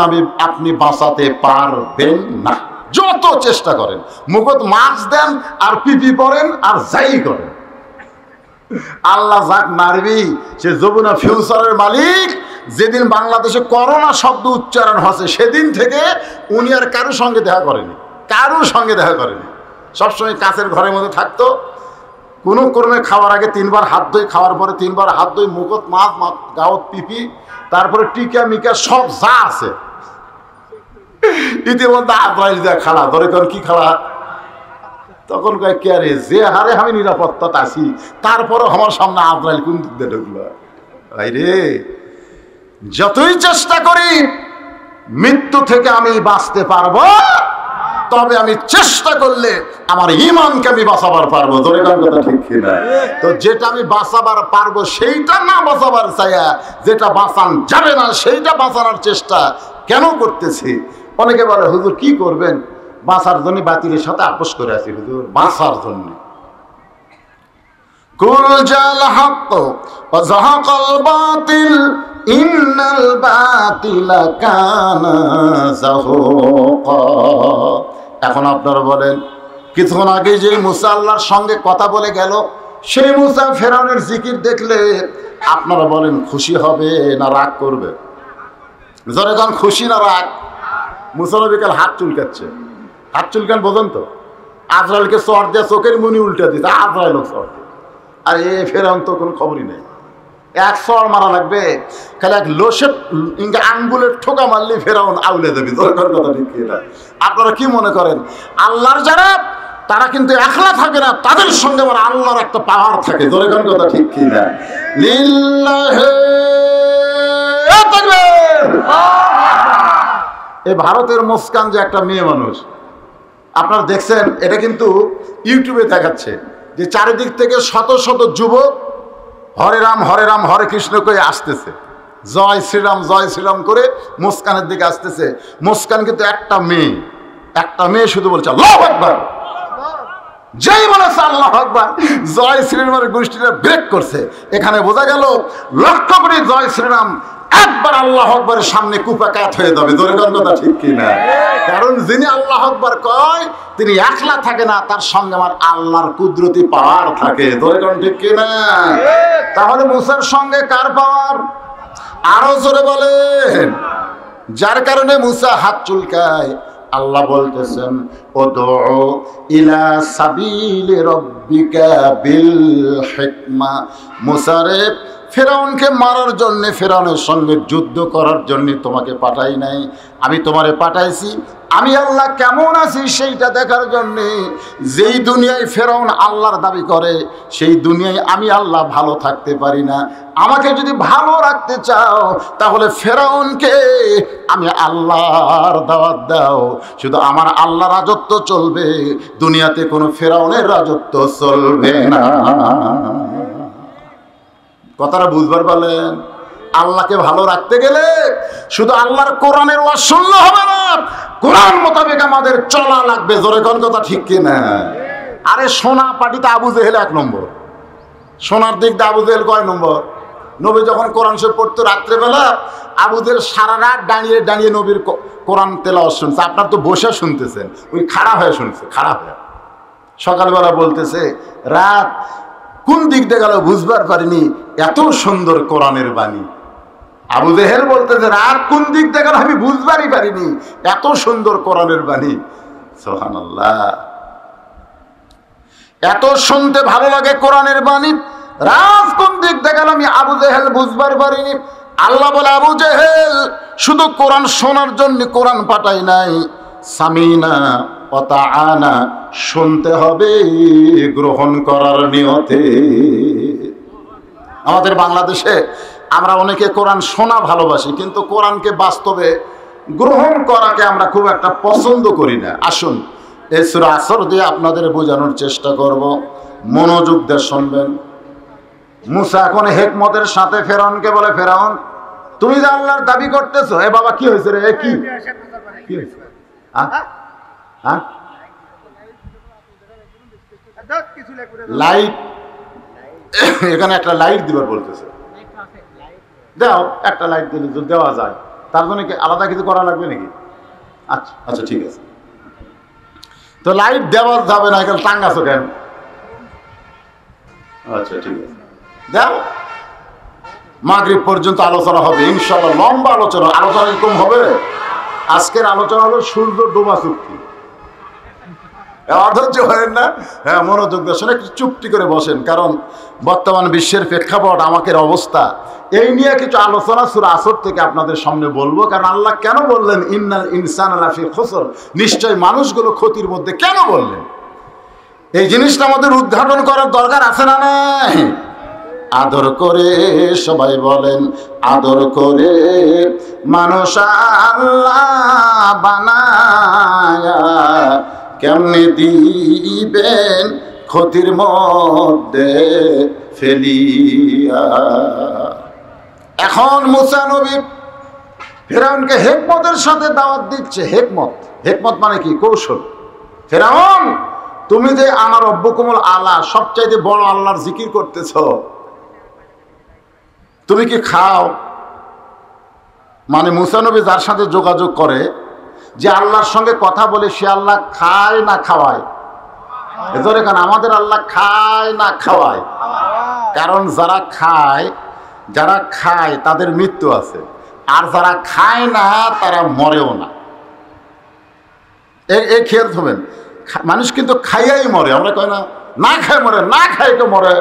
S1: আপনি বাঁচাতে পারবেন না, যত চেষ্টা করেন। মুখত মাস্ক দেন আর পিপি পরেন আর যাই করেন, আল্লাহ যাক মারবি সে যমুনা ফিউচারের মালিক। যেদিন বাংলাদেশে করোনা শব্দ উচ্চারণ হচ্ছে সেদিন থেকে উনি আর কারোর সঙ্গে দেখা করেনি, কারোর সঙ্গে দেখা করেনি। সবসময় কাছের ঘরের মধ্যে থাকতো। কোনো ক্রমে খাওয়ার আগে 3 বার হাত ধুই, খাওয়ার পরে 3 বার হাত ধুই, মুখত মাছ, গাওত পিপি, তারপরে টিকা মিকা সব যা আছে। ইতিমধ্যে আজরাইল যা খালা ধরে, কারণ কি খালা? তখন কয় কে রে, যে হারে আমি নিরাপত্তা আছি তারপরও আমার সামনে আজরাইল কোন দিক দিয়ে ঢুকলো? ভাই রে, যতই চেষ্টা করি মৃত্যু থেকে আমি বাঁচতে পারবো, তবে আমি চেষ্টা করলে আমার ঈমানকে আমি বাঁচাবার পারবো। ধরে কোন কথা ঠিক কিনা? তো যেটা আমি বাঁচাবার পারবো সেইটা না বাঁচাবার চাইয়া যেটা বাঁচান যাবে না সেইটা বাঁচানোর চেষ্টা কেন করতেছি? অনেকে বলে হুজুর কি করবেন? বাঁচার জন্য বাতিলের সাথে আপোষ করে আছি হুজুর, বাঁচার জন্য। কুল জাল হক ওয়া যাহাকাল বাতিল ইন্নাল বাতিলা কানা যাহুকা। এখন আপনারা বলেন, কিছুক্ষণ আগে যে মুসা আল্লাহর সঙ্গে কথা বলে গেল, সেই মুসা ফেরাউনের জিকির দেখলে আপনারা বলেন খুশি হবে না রাগ করবে? যখন খুশি না রাগ? মুসা নবী কাল হাত চুলকাচ্ছে, হাত চুলকান বোঝেন তো? আজরাইলকে চর দিয়ে চোখের মুনি উল্টে দিতে, আজরাইল চর দিয়ে। আর ফেরাউন তো কোনো খবরই নেই। এক চর মারা লাগবে, খালি এক লোসের আঙ্গুলের ঠোকা মারলে ফেরাউন আউলে দেবে। দরকার কথা ঠিক কিনা? আপনারা কি মনে করেন আল্লাহর যারা তারা কিন্তু একলা থাকে না, তাদের সঙ্গে আবার আল্লাহর একটা পাওয়ার থাকে। দরকার কথা ঠিক কিনা? লিল্লাহি তাকবীর। এই ভারতের মুস্কান যে একটা মেয়ে মানুষ আপনারা দেখছেন, এটা কিন্তু ইউটিউবে দেখাচ্ছে যে চারিদিক থেকে শত শত যুবক হরে রাম হরে কৃষ্ণ করে আসতেছে, জয় শ্রীরাম করে মুস্কানের দিকে আসতেছে। মুস্কান কিন্তু একটা মেয়ে শুধু বলছে আল্লাহু আকবার। যেই বলেছে আল্লাহু আকবার, জয় শ্রীরামের গোষ্ঠীটা ব্রেক করছে। এখানে বোঝা গেল লক্ষ্য করে জয় শ্রীরাম একবার আল্লাহ আকবরের সামনে কুপাকাত হয়ে যাবে। জোরে কোন কথা ঠিক কিনা? কারণ যিনি আল্লাহ আকবর কয় তিনি একলা থাকে না, তার সঙ্গে আমার আল্লাহর কুদরতি পাওয়ার থাকে। জোরে কোন ঠিক কিনা? তাহলে মুসার সঙ্গে কার পাওয়ার? আরো জোরে বলেন। যার কারণে মুসা হাত চুলকায়। আল্লাহ বলতেছেন উদউ ইলা সাবিলি রাব্বিকা বিল হিকমা। মুসা রে, ফেরাউনকে মারার জন্য, ফেরাউনের সঙ্গে যুদ্ধ করার জন্য তোমাকে পাঠাই নাই, আমি তোমারে পাঠাইছি আমি আল্লাহ কেমন আছি সেইটা দেখার জন্যে। যেই দুনিয়ায় ফেরাউন আল্লাহর দাবি করে সেই দুনিয়ায় আমি আল্লাহ ভালো থাকতে পারি না। আমাকে যদি ভালো রাখতে চাও তাহলে ফেরাউনকে আমি আল্লাহর দাওয়াত দাও, শুধু আমার আল্লাহ রাজত্ব চলবে, দুনিয়াতে কোনো ফেরাউনের রাজত্ব চলবে না। কথাটা বুঝবার বলেন। আল্লাহকে ভালো রাখতে গেলে শুধু আল্লাহর কোরআনের ওয়াজ শুনলে হবে না, কোরআন মোতাবেক আমাদের চলা লাগবে। জোরে কোন কথা ঠিক কিনা? আরে সোনা পাটিতে আবু জেহেল 1 নম্বর, সোনার দিক দিয়ে আবু জেহেল কয় নম্বর? নবী যখন কোরআন শরীফ পড়তো রাত্রেবেলা, আবু জেহেল সারা রাত দাঁড়িয়ে দাঁড়িয়ে নবীর কোরআন তেলাওয়াত শুনছে। আপনার তো বসে শুনতেছেন, ওই খাড়া হয়ে শুনছে, খাড়া হয়ে। সকালবেলা বলতেছে রাত কোন দিক দিয়ে গেল বুঝবার পারিনি, এত সুন্দর কোরআনের বাণী। আবু জেহেল বলতেছে রাত কোন দিক দিয়ে গেল আমি বুঝবারই পারিনি, এত সুন্দর কোরআনের বাণী। সুবহানাল্লাহ, এত শুনতে ভালো লাগে কোরআনের বাণী। রাত কোন দিক দিয়ে গেল আমি আবু জেহেল বুঝবার পারিনি। আল্লাহ বলে আবু জেহেল শুধু কোরআন শোনার জন্য কোরআন পাঠাই নাই, সামিনা ওয়া তাআনা, শুনতে হবে গ্রহণ করার নিয়তে। আমাদের বাংলাদেশে আমরা অনেকে কোরআন শোনা ভালোবাসি, কিন্তু কোরআনকে বাস্তবে গ্রহণ করাকে আমরা খুব একটা পছন্দ করি না। আসুন এই সূরা আসর দিয়ে আপনাদের বোঝানোর চেষ্টা করব, মনোযোগ দিয়ে শুনবেন। মুসা এখন হিকমতের সাথে ফেরাউনকে বলে, ফেরাউন তুমি যে আল্লাহর দাবি করতেছো, এ বাবা কি হয়েছে রে? কি হয়েছে? লাইট, এখানে একটা লাইট দিবার বলতেছে, দাও একটা লাইট দিলে যদি দেওয়া যায়, তার জন্য কি আলাদা কিছু করা লাগবে নাকি? আচ্ছা আচ্ছা ঠিক আছে, তো লাইট দেওয়া যাবে না, এখানে টাঙ্গাছো কেন? আচ্ছা ঠিক আছে, দাও। মাগরিব পর্যন্ত আলোচনা হবে ইনশাআল্লাহ, লম্বা আলোচনা। আলোচনা এরকম হবে, আজকের আলোচনা হলো সূর্য ডোবা চুক্তি। অধৈর্য হয়েন না, হ্যাঁ মনোযোগ দিয়ে শুনে একটু চুপটি করে বসেন, কারণ বর্তমান বিশ্বের প্রেক্ষাপট, আমাদের অবস্থা, এই নিয়ে কিছু আলোচনা সূরা আসর থেকে আপনাদের সামনে বলবো। কারণ আল্লাহ কেন বললেন ইন্নাল ইনসানা লাফি খুসর, নিশ্চয় মানুষগুলো ক্ষতির মধ্যে, কেন বললেন? এই জিনিসটা আমাদের উদ্ঘাটন করার দরকার আছে না নাই? আদর করে সবাই বলেন, আদর করে মানুষ আল্লাহ বানায়া কেমনে দিবেন ক্ষতির মধ্যে ফেলিয়া। এখন মুসা নবী ফেরাউনকে হিকমতের সাথে দাওয়াত দিচ্ছে। হিকমত, হিকমত মানে কি? কৌশল। ফেরাউন তুমি যে আমার রব্বুকুমুল আলা, সবচাইতে বড় আল্লাহর জিকির করতেছ, তুমি কি খাও? মানে মুসা নবী যার সাথে যোগাযোগ করে, যে আল্লাহর সঙ্গে কথা বলে, সে আল্লাহ খায় না খাওয়ায়? এজন্য কেন আমাদের আল্লাহ খায় না খাওয়ায়? কারণ যারা খায় তাদের মৃত্যু আছে, আর যারা খায় না তারা মরেও না। এই খেয়াল হবেন, মানুষ কিন্তু খাইয়াই মরে। আমরা কই না, না খায় মরে, না খায় তো মরে,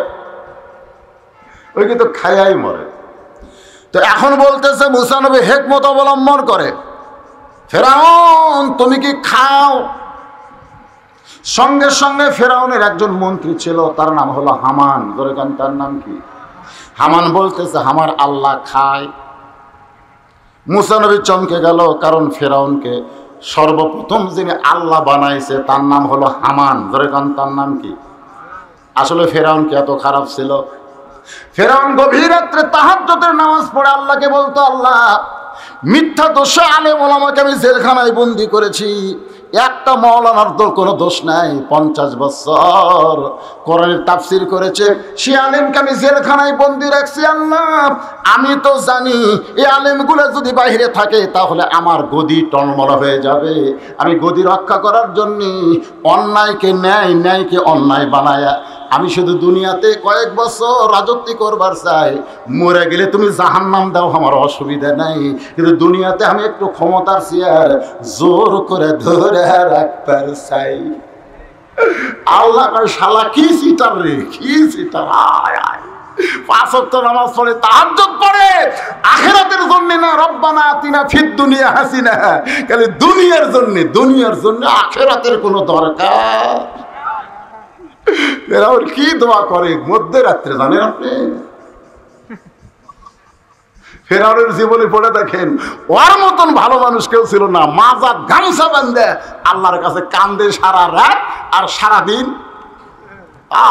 S1: ওই কিন্তু খাইয়াই মরে। তো এখন বলতেছে মুসা নবী হিকমত অবলম্বন করে, ফেরাউন তুমি কি খাও? সঙ্গে সঙ্গে ফেরাউনের একজন মন্ত্রী ছিল, তার নাম হলো হামান। ধরে কেন, তার নাম কি? হামান বলতেছে আমার আল্লাহ খায়। মুসা নবী চমকে গেল, কারণ ফেরাউনকে সর্বপ্রথম যিনি আল্লাহ বানাইছে তার নাম হলো হামান। ধরে কেন, তার নাম কি? আসলে ফেরাউন কি এত খারাপ ছিল? ফেরাউন গভীর রাত্রে তাহাজ্জুদের নামাজ পড়ে আল্লাহকে বলতো, আল্লাহ মিথ্যা দোষে আলেম ওলামাকে আমি জেলখানায় বন্দি করেছি, একটা মাওলানার তো কোনো দোষ নাই, 50 বছর কোরআনের তাফসীর করেছে, সে আলেমকে আমি জেলখানায় বন্দি রাখছি। আল্লাহ, আমি তো জানি এই আলেমগুলো যদি বাইরে থাকে তাহলে আমার গদি টলমল হয়ে যাবে। আমি গদি রক্ষা করার জন্য অন্যায়কে ন্যায়, ন্যায়কে অন্যায় বানায়া আমি শুধু দুনিয়াতে কয়েক বছর রাজত্ব করবার চাই। মরে গেলে তুমি জাহান্নাম দাও, আমার অসুবিধা নাই, কিন্তু দুনিয়াতে আমি একটু ক্ষমতার চেয়ার জোর করে ধরে রাখবার চাই। আল্লাহ শালা কি সিটার রে, কি সিটার! আয় আয় 5 ওয়াক্ত নামাজ পড়ে, তাহাজ্জুদ পড়ে, আখিরাতের জন্য না। রব্বানা আতিনা ফিদ দুনিয়া হাসিনা, খালি দুনিয়ার জন্য, দুনিয়ার জন্য, আখিরাতের কোনো দরকার। এরা ওর কি দোয়া করে মধ্যরাত্রে জানেন আপনি? ফেরাউনের জীবনে পড়ে দেখেন, ওর মতন ভালো মানুষ কেউ ছিল না। মাজা গামছা বাঁধে আল্লাহর কাছে কান্দে সারা রাত আর সারা দিন।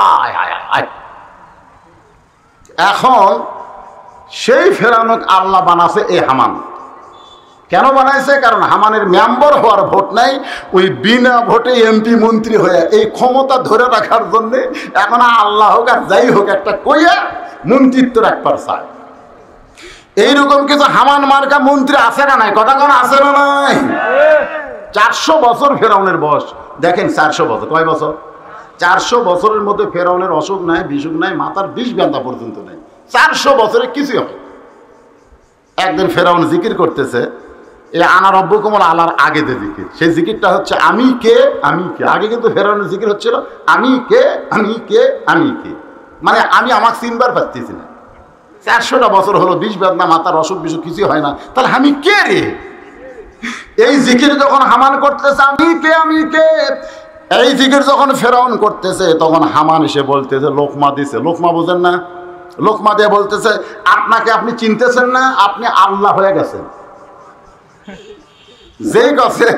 S1: আয় আয় আয়। এখন সেই ফেরাউনকে আল্লাহ বানাছে এই হামান। কেন বানাইছে? কারণ হামানের মেম্বার হওয়ার ভোট নাই, ওই বিনা ভোটে এমপি মন্ত্রী হয়ে এই ক্ষমতা ধরে রাখার জন্য এখন আল্লাহ হোক আর যাই হোক একটা কইয়া মন্ত্রিত্ব রাখবার চায়। এইরকম কিছু হামান মার্কা মন্ত্রী আছে না নাই? কথা কোন আছে না নাই? 400 বছর ফেরাউনের বয়স। দেখেন 400 বছর, কয় বছর? 400 বছরের মধ্যে ফেরাউনের অসুখ নাই, বিসুখ নাই, মাথার বিষ ব্যথা পর্যন্ত নাই। 400 বছরে কিছু হয়। একদিন ফেরাউন জিকির করতেছে, এই আনা রব্বুকুমুল আলার আগে যে জিকির, সেই জিকিরটা হচ্ছে আমি কে, আমি কে। আগে কিন্তু ফেরাউনের জিকির হচ্ছিল আমি কে, আমি কে, আমি কে, মানে আমি আমাকে চিনবার পারতেছি না। 400টা বছর হলো, বিষ বেদনা, মাথার অসুখ বিসুখ কিছু হয় না, তাহলে আমি কে রে? এই জিকির যখন হামান করতেছে আমি কে, আমি কে, এই জিকির যখন ফেরাউন করতেছে, তখন হামান এসে বলতেছে, লোকমা দিছে। লোকমা বোঝেন না? লোকমা দিয়ে বলতেছে, আপনাকে আপনি চিনতেছেন না, আপনি আল্লাহ হয়ে গেছেন। যে কাছে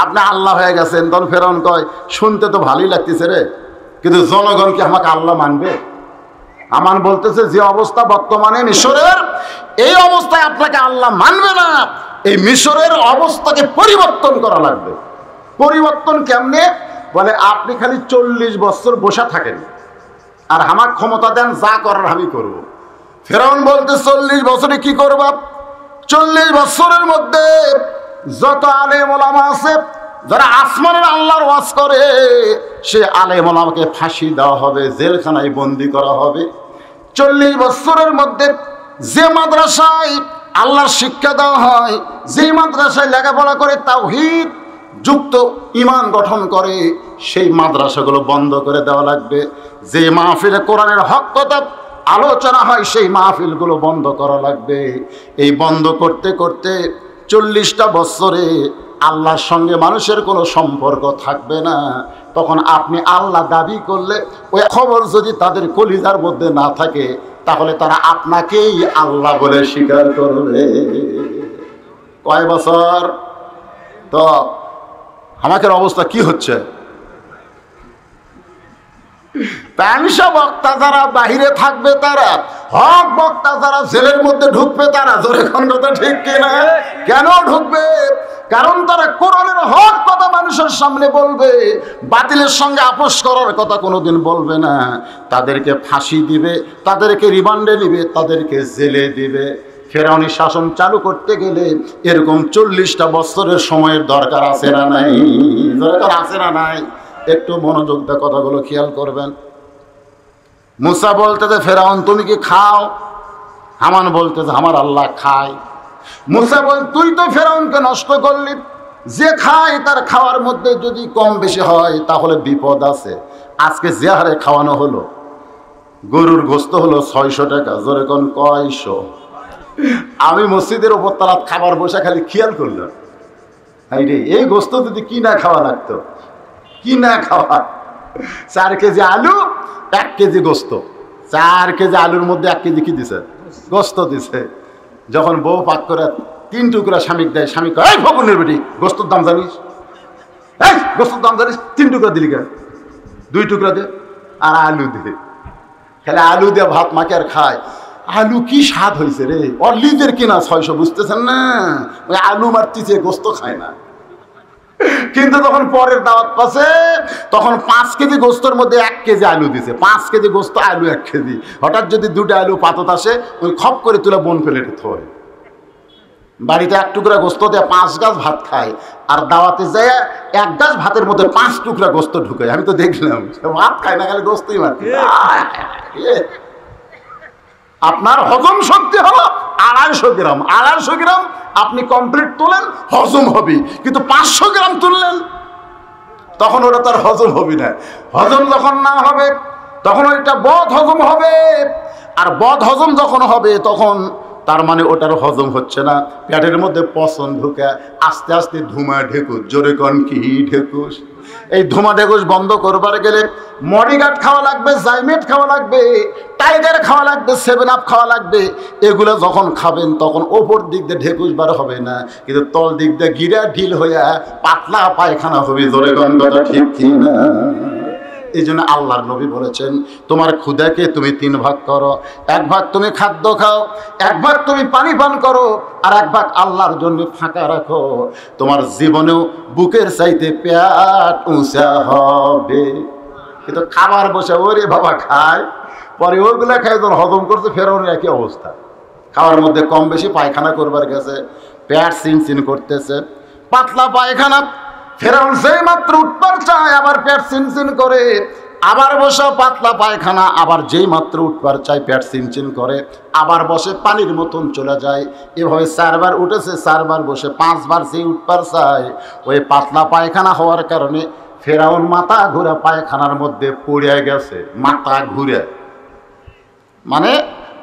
S1: আপনি আল্লাহ হয়ে গেছেন, তখন ফেরাউন কয়, শুনতে তো ভালোই লাগতেছে রে, কিন্তু জনগণ কি আমাকে আল্লাহ মানবে? হামান বলতেছে, যে অবস্থা বর্তমানে মিশরের, এই অবস্থায় আপনাকে আল্লাহ মানবে না। এই মিশরের অবস্থাকে পরিবর্তন করা লাগবে। পরিবর্তন কেমনে? বলে আপনি খালি 40 বছর বসে থাকেন আর আমার ক্ষমতা দেন, যা করার আমি করব। ফেরাউন বলতে 40 বছরে কি করবা? 40 বছরের মধ্যে যত আলেম ওলামা আছে, যারা আসমানের আল্লাহর ওয়াজ করে, সে আলেম ওলামাকে ফাঁসি দেওয়া হবে, জেলখানায় বন্দি করা হবে। 40 বছরের মধ্যে যে মাদ্রাসায় আল্লাহর শিক্ষা দেওয়া হয়, যে মাদ্রাসায় লেখাপড়া করে তাওহীদ যুক্ত ঈমান গঠন করে, সেই মাদ্রাসাগুলো বন্ধ করে দেওয়া লাগবে। যে মাহফিলে কোরআনের হক কথা আলোচনা হয়, সেই মাহফিলগুলো বন্ধ করা লাগবে। এই বন্ধ করতে করতে 40টা বছরে আল্লাহর সঙ্গে মানুষের কোনো সম্পর্ক থাকবে না। তখন আপনি আল্লাহ দাবি করলে ওই খবর যদি তাদের কলিজার মধ্যে না থাকে, তাহলে তারা আপনাকেই আল্লাহ বলে স্বীকার করবে। কয় বছর? তো আমাদের অবস্থা কি হচ্ছে? প্যাংসা বক্তা যারা বাহিরে থাকবে, তারা হক বক্তা যারা জেলের মধ্যে ঢুকবে, তারা জোরে কোন কথা ঠিক কিনা? কেন ঢুকবে? কারণ তারা কোরআনের হক কথা মানুষের সামনে বলবে, বাতিলের সঙ্গে আপোষ করার কথা কোনোদিন বলবে না। তাদেরকে ফাঁসি দিবে, তাদেরকে রিমান্ডে নিবে, তাদেরকে জেলে দিবে। ফেরাউনি শাসন চালু করতে গেলে এরকম 40টা বছরের সময়ের দরকার আছে না নাই? দরকার আছে না নাই? একটু মনোযোগ দিয়ে কথাগুলো খেয়াল করবেন। মুসা বলতেছে, ফেরাউন তুমি কি খাও? হামান বলতেছে, আমার আল্লাহ খায়। মুসা বল, তুই তো ফেরাউনকে নষ্ট করলি। যে খায় তার খাওয়ার মধ্যে যদি কম বেশি হয় তাহলে বিপদ আছে। আজকে যে হারে খাওয়ানো হলো, গরুর গোস্ত হলো 600 টাকা, জোরে কোন কয়শো? আমি মসজিদের ওপর তালাত খাবার বসে খালি খেয়াল করলাম, এই গোস্ত যদি কি না খাওয়া লাগতো, কি না খাওয়া। 4 কেজি আলু, 1 কেজি গোস্ত। 4 কেজি আলুর মধ্যে 1 কেজি কি দিছে? গোস্ত দিছে। যখন বউ পাক করে 3 টুকরা স্বামীকে দেয়, স্বামী কয়, এই ফকুনের বেটি, গোস্তর দাম জানিস? এই গোস্তর দাম জানিস? 3 টুকরা দিলি কেন? 2 টুকরা দে আর আলু দে। খেলে আলু দিয়ে ভাত মাকে আর খায়। আলু কি স্বাদ হয়েছে রে, ওর লিজের কিনা 600, বুঝতেছেন না? ওই আলু মারতিছে, গোস্ত খায় না। কিন্তু তখন পরের দাওয়াত পাশে তখন 5 কেজি গোস্তের মধ্যে 1 কেজি আলু দিছে, 5 কেজি গোস্ত আলু 1 কেজি। হঠাৎ যদি 2টা আলু পাতত আসে, ওই খপ করে তুলে বন প্লেটে থয়। বাড়িতে 1 টুকরা গোস্ত দিয়ে 5 গাছ ভাত খায়, আর দাওয়াতে যায় 1 গাছ ভাতের মধ্যে 5 টুকরা গোস্ত ঢুকায়। আমি তো দেখলাম ভাত খায় না, খালি গোস্তই মারতে। আপনার হজম শক্তি হলো 250 গ্রাম, 250 গ্রাম আপনি কমপ্লিট তোলেন, হজম হবে। কিন্তু 500 গ্রাম তুললেন, তখন ওটা তার হজম হবে না। হজম যখন না হবে তখন ওইটা বদ হজম হবে, আর বদ হজম যখন হবে তখন তার মানে ওটার হজম হচ্ছে না, পেটের মধ্যে পচন ঢুকে আস্তে আস্তে ধুমা ঢেকুস। জোরে কন কি ঢেকুস? এই ধুমা ঢেকুস বন্ধ করবার গেলে মডিগার্ড খাওয়া লাগবে, জাইমেট খাওয়া লাগবে, টাইগার খাওয়া লাগবে, 7 আপ খাওয়া লাগবে। এগুলো যখন খাবেন তখন ওপর দিক দিয়ে ঢেকুস বার হবে না, কিন্তু তল দিক দিয়ে গিরা ঢিল হইয়া পাতলা পায়খানা হবে। জোরে কন কথা ঠিক কি না? এই জন্য আল্লাহর নবী বলেছেন, তোমার ক্ষুধাকে তুমি 3 ভাগ করো। 1 ভাগ তুমি খাদ্য খাও, 1 ভাগ তুমি পানি পান করো, আর 1 ভাগ আল্লাহর জন্য ফাঁকা রাখো। তোমার জীবনেও বুকের চাইতে পেট উঁচা হবে। কিন্তু খাবার বসে ওরে বাবা খায়, পরে ওগুলা খায় যখন হজম করছে ফেরাউনের একই অবস্থা। খাওয়ার মধ্যে কম বেশি পায়খানা করবার গেছে, পেট চিনচিন করতেছে, পাতলা পায়খানা। ফেরাউন সেই মাত্র উঠবার চায় আবার পেট চিনচিন করে, আবার বসে পাতলা পায়খানা, আবার যেই মাত্র উঠবার চায় পেট চিনচিন করে, আবার বসে পানির মতন চলে যায়। এভাবে 4 বার উঠেছে, 4 বার বসে, 5 বার সেই উঠবার চায়। ওই পাতলা পায়খানা হওয়ার কারণে ফেরাউন মাথা ঘুরে পায়খানার মধ্যে পড়ে গেছে। মাথা ঘুরে মানে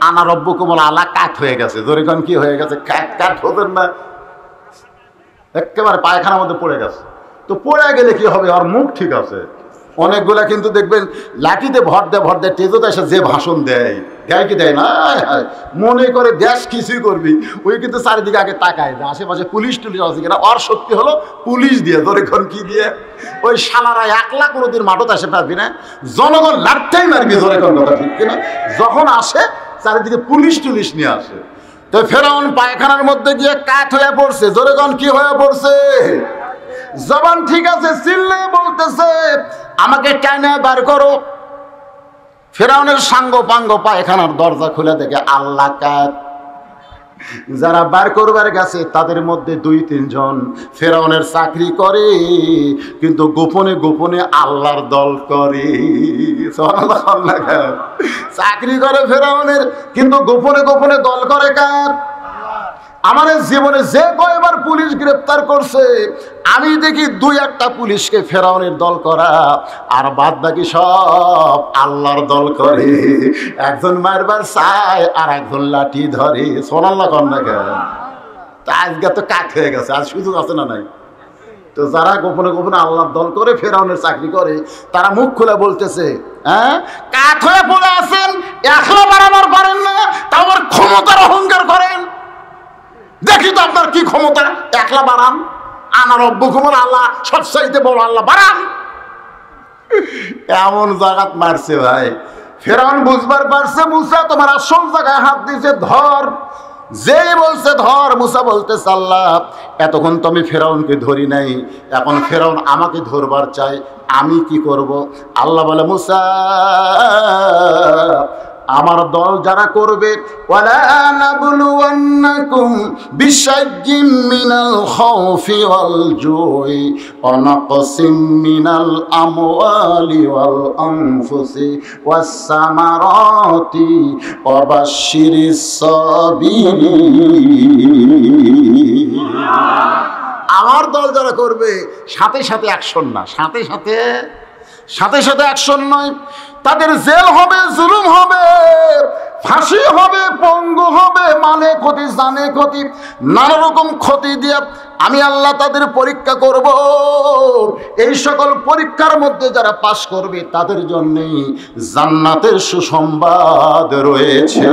S1: আনা রব্বুকুমুল আলা কাঠ হয়ে গেছে। জরিখন কি হয়ে গেছে? কাঠ হতেন না, একেবারে পায়খানার মধ্যে পড়ে গেছে। তো পড়ে গেলে কি হবে? আর মুখ ঠিক আছে। অনেকগুলা কিন্তু দেখবেন লাঠিতে ভর দেয় টেজোতে এসে যে ভাষণ দেয় কি দেয় না, মনে করে দেশ কিছুই করবি, ওই কিন্তু চারিদিকে আগে তাকায় না আশেপাশে পুলিশ টুলিশ আছে কিনা। ওর শক্তি হলো পুলিশ দিয়ে, ধরেক্ষণ কি দিয়ে, ওই শালারা 1 লাখ কোনোদিন মাঠত আসে পারবি না, জনগণ লাঠটাই মারবি। ধরেক্ষণ কথা ঠিক কিনা? যখন আসে চারিদিকে পুলিশ টুলিশ নিয়ে আসে। তো ফেরাউন পায়খানার মধ্যে গিয়ে কাঠ হয়ে পড়ছে। ধরেক্ষণ কি হয়ে পড়ছে? জবান ঠিক আছে, চিল্লে বলতেছে আমাকে টাইনা বার করো। ফেরাউনের সাঙ্গ পাঙ্গ পায়খানার দরজা খুলে দেখে আল্লাহ কাঠ। যারা বার করবার গেছে তাদের মধ্যে 2-3 জন ফেরাউনের চাকরি করে, কিন্তু গোপনে গোপনে আল্লাহর দল করে। চাকরি করে ফেরাউনের, কিন্তু গোপনে গোপনে দল করে কার? আমার জীবনে যে কয়বার পুলিশ গ্রেপ্তার করছে আমি দেখি 2-1টা পুলিশকে ফেরাউনের দল করা, আর বাদ বাকি সব আল্লাহর দল করে। একজন মারবার চায় আর একজন লাঠি ধরে। সোনাল্লাহ কন্যা কেন? তা আজকে তো কাঠ হয়ে গেছে, আজ সুযোগ আছে না নাই? তো যারা গোপনে গোপনে আল্লাহর দল করে ফেরাউনের চাকরি করে তারা মুখ খুলে বলতেছে, হ্যাঁ কাঠ হয়ে পড়ে আছেন, এখনো বাড়াবার পারেন না, তাও আবার ক্ষমতার অহংকার করেন। দেখি তো আপনার কি ক্ষমতা, একলা বাড়ান। আনা রব্বুকুমুল আল্লাহ, সবচাইতে বড় আল্লাহ, বাড়ান। এমন জায়গাত মারছে ভাই। ফেরাউন বুঝবার পারছে মুসা তোমার আসল জায়গায় হাত দিয়েছে, ধর। যেই বলছে ধর, মুসা বলতেছে আল্লাহ এতক্ষণ তো আমি ফেরাউনকে ধরি নাই, এখন ফেরাউন আমাকে ধরবার চাই, আমি কি করব? আল্লাহ বলে মুসা আমার দল যারা করবে, ওয়ালা নাবলুওয়ান্নাকুম বিশাইয়্যিম মিনাল খাউফি ওয়াল জুই ওয়া নাকসিম মিনাল আমওয়ালি ওয়াল আনফুসি ওয়াস সামারাতি ওয়া বাশশিরিস সাবিরিন। আমার দল যারা করবে সাথে সাথে অ্যাকশন না, সাথে সাথে অ্যাকশন নয়। তাদের জেল হবে, জুলুম হবে, ফাঁসি হবে, পঙ্গু হবে, মানে ক্ষতি জানে ক্ষতি, নানা রকম ক্ষতি দিয়ে আমি আল্লাহ তাদের পরীক্ষা করব। এই সকল পরীক্ষার মধ্যে যারা পাশ করবে তাদের জন্যই জান্নাতের সুসংবাদ রয়েছে।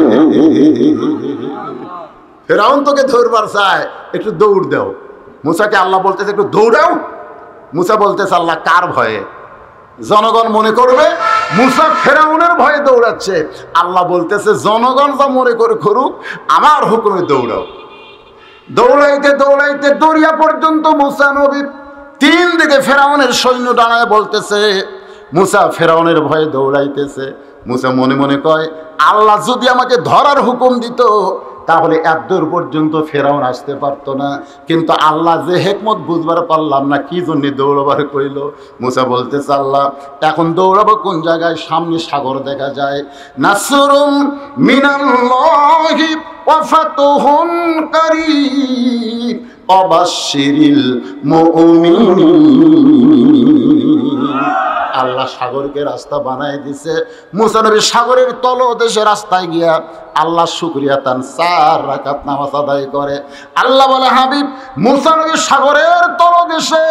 S1: ফেরাউন তোকে ধরবার চায়, একটু দৌড় দাও। মুসাকে আল্লাহ বলতেছে একটু দৌড়াও। মুসা বলতেছে আল্লাহ কার ভয়ে? জনগণ মনে করবে মুসা ফেরাউনের ভয়ে দৌড়াচ্ছে। আল্লাহ বলতেছে জনগণ যা মনে করে করুক, আমার হুকুমে দৌড়াও। দৌড়াইতে দৌড়াইতে দরিয়া পর্যন্ত মুসা নবী তিন দিকে ফেরাউনের সৈন্য দাঁড়ায় বলতেছে, মুসা ফেরাউনের ভয়ে দৌড়াইতেছে। মুসা মনে মনে কয়, আল্লাহ যদি আমাকে ধরার হুকুম দিত তাহলে এত দূর পর্যন্ত ফেরাউন আসতে পারতো না, কিন্তু আল্লাহ যে হিকমত বুঝবার পারলাম না কি জন্য দৌড়াবার কইল। মুসা বলতেছে, আল্লাহ এখন দৌড়াবো কোন জায়গায়? সামনে সাগর দেখা যায়। নাসরুম মিনাল্লাহি ওয়া ফাতুহুন কারীব ওয়াবাশশিরিল মুমিনিন। আল্লাহ সাগরকে রাস্তা বানায় দিছে। মুসা নবী সাগরের তলদেশে রাস্তায় গিয়া আল্লাহ শুকরিয়া তান 4 রাকাত নামাজ আদায় করে। আল্লাহ বলে, হাবিব মুসা নবী সাগরের তলদেশে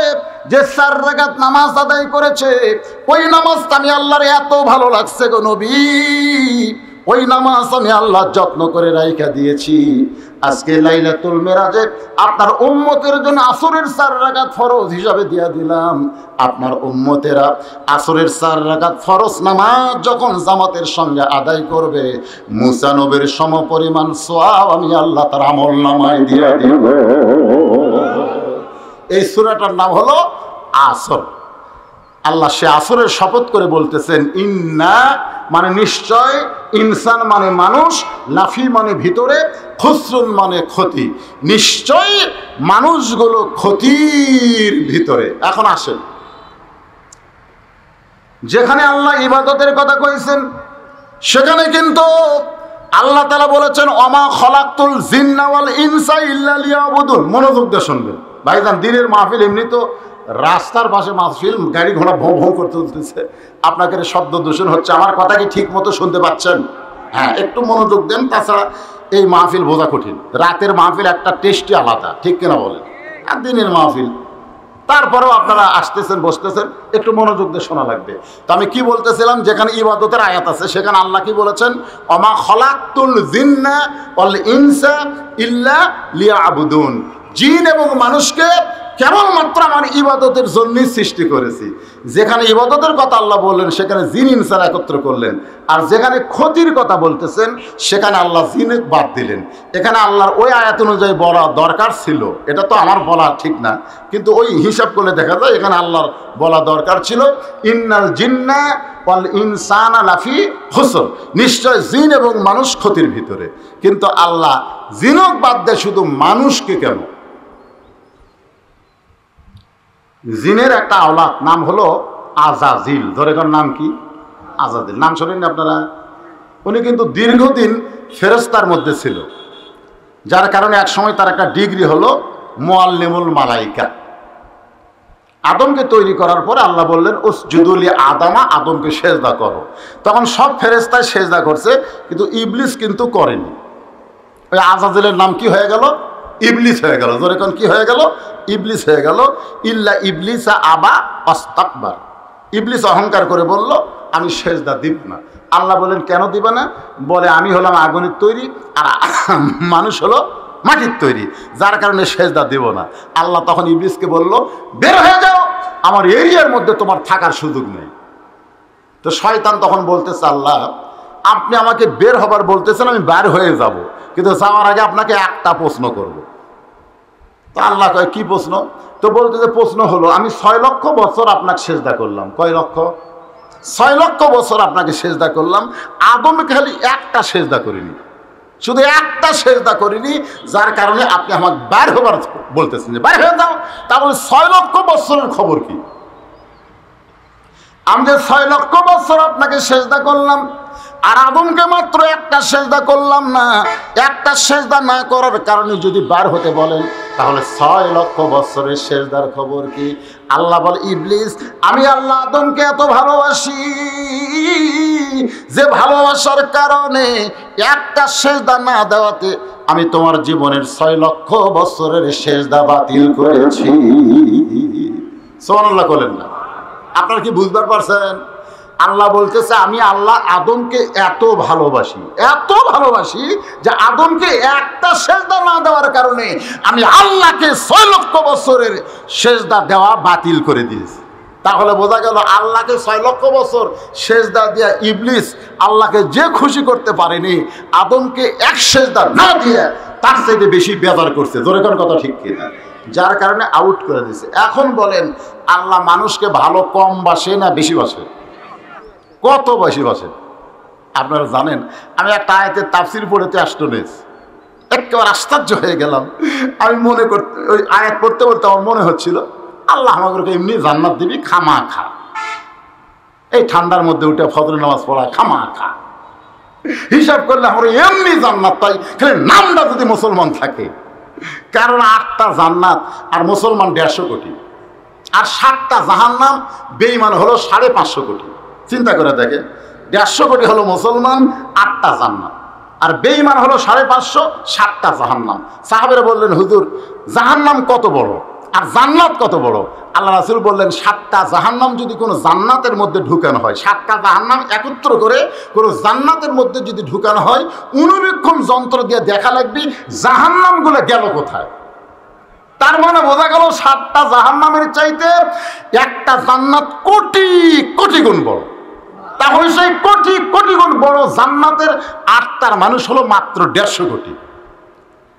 S1: যে 4 রাকাত নামাজ আদায় করেছে, ওই নামাজটা আমি আল্লাহর এত ভালো লাগছে গো নবী, ওই নামাজ আমি আল্লাহ যত্ন করে রাইখা দিয়েছি। আজকে লাইলাতুল মেরাজে আপনার উম্মতের জন্য আসরের 4 রাকাত ফরজ হিসাবে দিয়া দিলাম। আপনার উম্মতেরা আসরের 4 রাকাত ফরজ নামাজ যখন জামাতের সঙ্গে আদায় করবে, মুসা নবীর সমপরিমাণ সওয়াব আমি আল্লাহ তার আমলনামায় দিয়ে দিব। এই সূরাটার নাম হলো আসর। আল্লাহ সে আসরের শপথ করে বলতেছেন, ইন্না মানে নিশ্চয়, ইনসান মানে মানুষ, লাফি মানে ভিতরে, খুসরুন মানে ক্ষতি। নিশ্চয় মানুষগুলো ক্ষতির ভিতরে। এখন আসেন, যেখানে আল্লাহ ইবাদতের কথা কইছেন সেখানে কিন্তু আল্লাহ তাআলা বলেছেন, ওমা খলাকতুল জিন্না ওয়াল ইনসা ইল্লা লিয়াবুদুন। মনোযোগ দিয়ে শুনবেন ভাইজান, দিনের মাহফিল এমনি তো রাস্তার পাশে মাহফিল, গাড়ি ঘোড়া ভোঁ ভোঁ করতে চলতেছে, আপনাকে শব্দ দূষণ হচ্ছে। আমার কথা কি ঠিক মতো শুনতে পাচ্ছেন? হ্যাঁ, একটু মনোযোগ দেন, তাছাড়া এই মাহফিল বোঝা কঠিন। রাতের মাহফিল একটা টেস্টই আলাদা, ঠিক কিনা বলেন? আর দিনের মাহফিল, তারপরেও আপনারা আসতেছেন বসতেছেন, একটু মনোযোগ দিয়ে শোনা লাগবে। তো আমি কি বলতেছিলাম, যেখানে ইবাদতের আয়াত আছে সেখানে আল্লাহ কি বলেছেন, ওমা খলাকতুল জিন্না ওয়াল ইনসা ইল্লা লিয়াবুদুন। জিন এবং মানুষকে কেবলমাত্র আমার ইবাদতের জন্যই সৃষ্টি করেছি। যেখানে ইবাদতের কথা আল্লাহ বললেন সেখানে জিন ইনসান একত্র করলেন, আর যেখানে ক্ষতির কথা বলতেছেন সেখানে আল্লাহ জিনে বাদ দিলেন। এখানে আল্লাহর ওই আয়াত অনুযায়ী বলা দরকার ছিল, এটা তো আমার বলা ঠিক না, কিন্তু ওই হিসাব করলে দেখা যায় এখানে আল্লাহর বলা দরকার ছিল, ইন্নাল জিন্না ওয়াল ইনসানা লাফি খুসর। নিশ্চয় জিন এবং মানুষ ক্ষতির ভিতরে। কিন্তু আল্লাহ জিনক বাদ দেয়, শুধু মানুষকে কেন? জিনের একটা আওলাদ নাম হলো আজাজিল। ধরে কোন নাম কি? আজাজিল। নাম শোনেন আপনারা? উনি কিন্তু দীর্ঘদিন ফেরেশতার মধ্যে ছিল, যার কারণে এক সময় তার একটা ডিগ্রি হলো মুআল্লিমুল মালাইকা। আদমকে তৈরি করার পরে আল্লাহ বললেন, উসজুদু লি আদামা, আদমকে সেজদা করো। তখন সব ফেরেশতায় সেজদা করছে, কিন্তু ইবলিস কিন্তু করেনি। ওই আজাজিলের নাম কি হয়ে গেল? ইবলিস হয়ে গেল। জোরে কোন কি হয়ে গেল? ইবলিস হয়ে গেল। ইল্লা ইবলিসা আবা ওয়াস্তাকবার। ইবলিস অহংকার করে বলল, আমি সেজদা দিব না। আল্লাহ বলেন, কেন দিবা না? বলে, আমি হলাম আগুনের তৈরি আর মানুষ হলো মাটির তৈরি, যার কারণে সেজদা দেব না। আল্লাহ তখন ইবলিসকে বলল, বের হয়ে যাও, আমার এরিয়ার মধ্যে তোমার থাকার সুযোগ নেই। তো শয়তান তখন বলতেছে, আল্লাহ আপনি আমাকে বের হবার বলতেছেন, আমি বের হয়ে যাব, কিন্তু যাওয়ার আগে আপনাকে একটা প্রশ্ন করব। তো আল্লাহ কয়, কি প্রশ্ন? তো বলতেছে, প্রশ্ন হলো, আমি 6 লক্ষ বছর আপনাকে সেজদা করলাম। কয় লক্ষ? 6 লক্ষ বছর আপনাকে সেজদা করলাম, আদমকে খালি একটা সেজদা করিনি, শুধু একটা সেজদা করিনি, যার কারণে আপনি আমাকে বের হবার বলতেছেন যে বের হয়ে যাও। তাহলে 6 লক্ষ বছরের খবর কি? আমি যে 6 লক্ষ বছর আপনাকে সেজদা করলাম, আর আদমকে মাত্র একটা সেজদা করলাম না, একটা সেজদা না করার কারণে যদি বার হতে বলেন, তাহলে 6 লক্ষ বছরের সেজদার খবর কি? আল্লাহ বলে, ইবলিস আমি আল্লাহ আদমকে এত ভালোবাসি যে ভালোবাসার কারণে একটা সেজদা না দেওয়াতে আমি তোমার জীবনের 6 লক্ষ বছরের সেজদা বাতিল করেছি। সুবহানাল্লাহ বলেন না? আপনারা কি বুঝবার পারছেন? আল্লাহ বলতেছে, আমি আল্লাহ আদমকে এত ভালোবাসি যে আদমকে একটা সেজদা না দেওয়ার কারণে আমি আল্লাহকে 6 লক্ষ বছরের সেজদা দেওয়া বাতিল করে দিয়েছি। তাহলে বোঝা গেল, আল্লাহকে 6 লক্ষ বছর সেজদা দিয়া ইবলিস আল্লাহকে যে খুশি করতে পারেনি, আদমকে এক সেজদা না দিয়ে তার চাইতে বেশি বেজার করছে। জোরে কোন কথা ঠিক কিনা? যার কারণে আউট করে দিয়েছে। এখন বলেন আল্লাহ মানুষকে ভালো কম বাসে না বেশি বাসে? কত বেশি বাসে আপনারা জানেন? আমি একটা আয়াতের তাফসীর পড়েতে আশ্চর্য, একেবারে আশ্চর্য হয়ে গেলাম। আমি মনে করতে ওই আয়াত পড়তে পড়তে আমার মনে হচ্ছিল আল্লাহ আমাদেরকে এমনি জান্নাত দিবি খামা খা, এই ঠান্ডার মধ্যে উঠে ফজর নামাজ পড়া খামা খা, হিসাব করলে আমরা এমনি জান্নাত পাই, খালি নামটা যদি মুসলমান থাকে। কারণ 8টা জান্নাত আর মুসলমান 150 কোটি, আর 7টা জাহান্নাম, বেঈমান হলো 550 কোটি। চিন্তা করে দেখেন, 150 কোটি হলো মুসলমান, 8টা জান্নাত, আর বেঈমান হলো 550, 7টা জাহান্নাম। সাহাবেরা বললেন হুজুর জাহান্নাম কত বড় আর জান্নাত কত বড়? আল্লাহ রাসূল বললেন 7টা জাহান্নাম যদি কোনো জান্নাতের মধ্যে ঢুকানো হয়, 7টা জাহান্নাম একত্র করে কোনো জান্নাতের মধ্যে যদি ঢুকানো হয়, অনুবীক্ষণ যন্ত্র দিয়ে দেখা লাগবে জাহান্নামগুলো গেল কোথায়। তার মানে বোঝা গেল 7টা জাহান্নামের চাইতে একটা জান্নাত কোটি কোটি গুণ বড়। তাহলে সেই কোটি কোটি গুণ বড় জান্নাতের 8টার মানুষ হলো মাত্র 150 কোটি,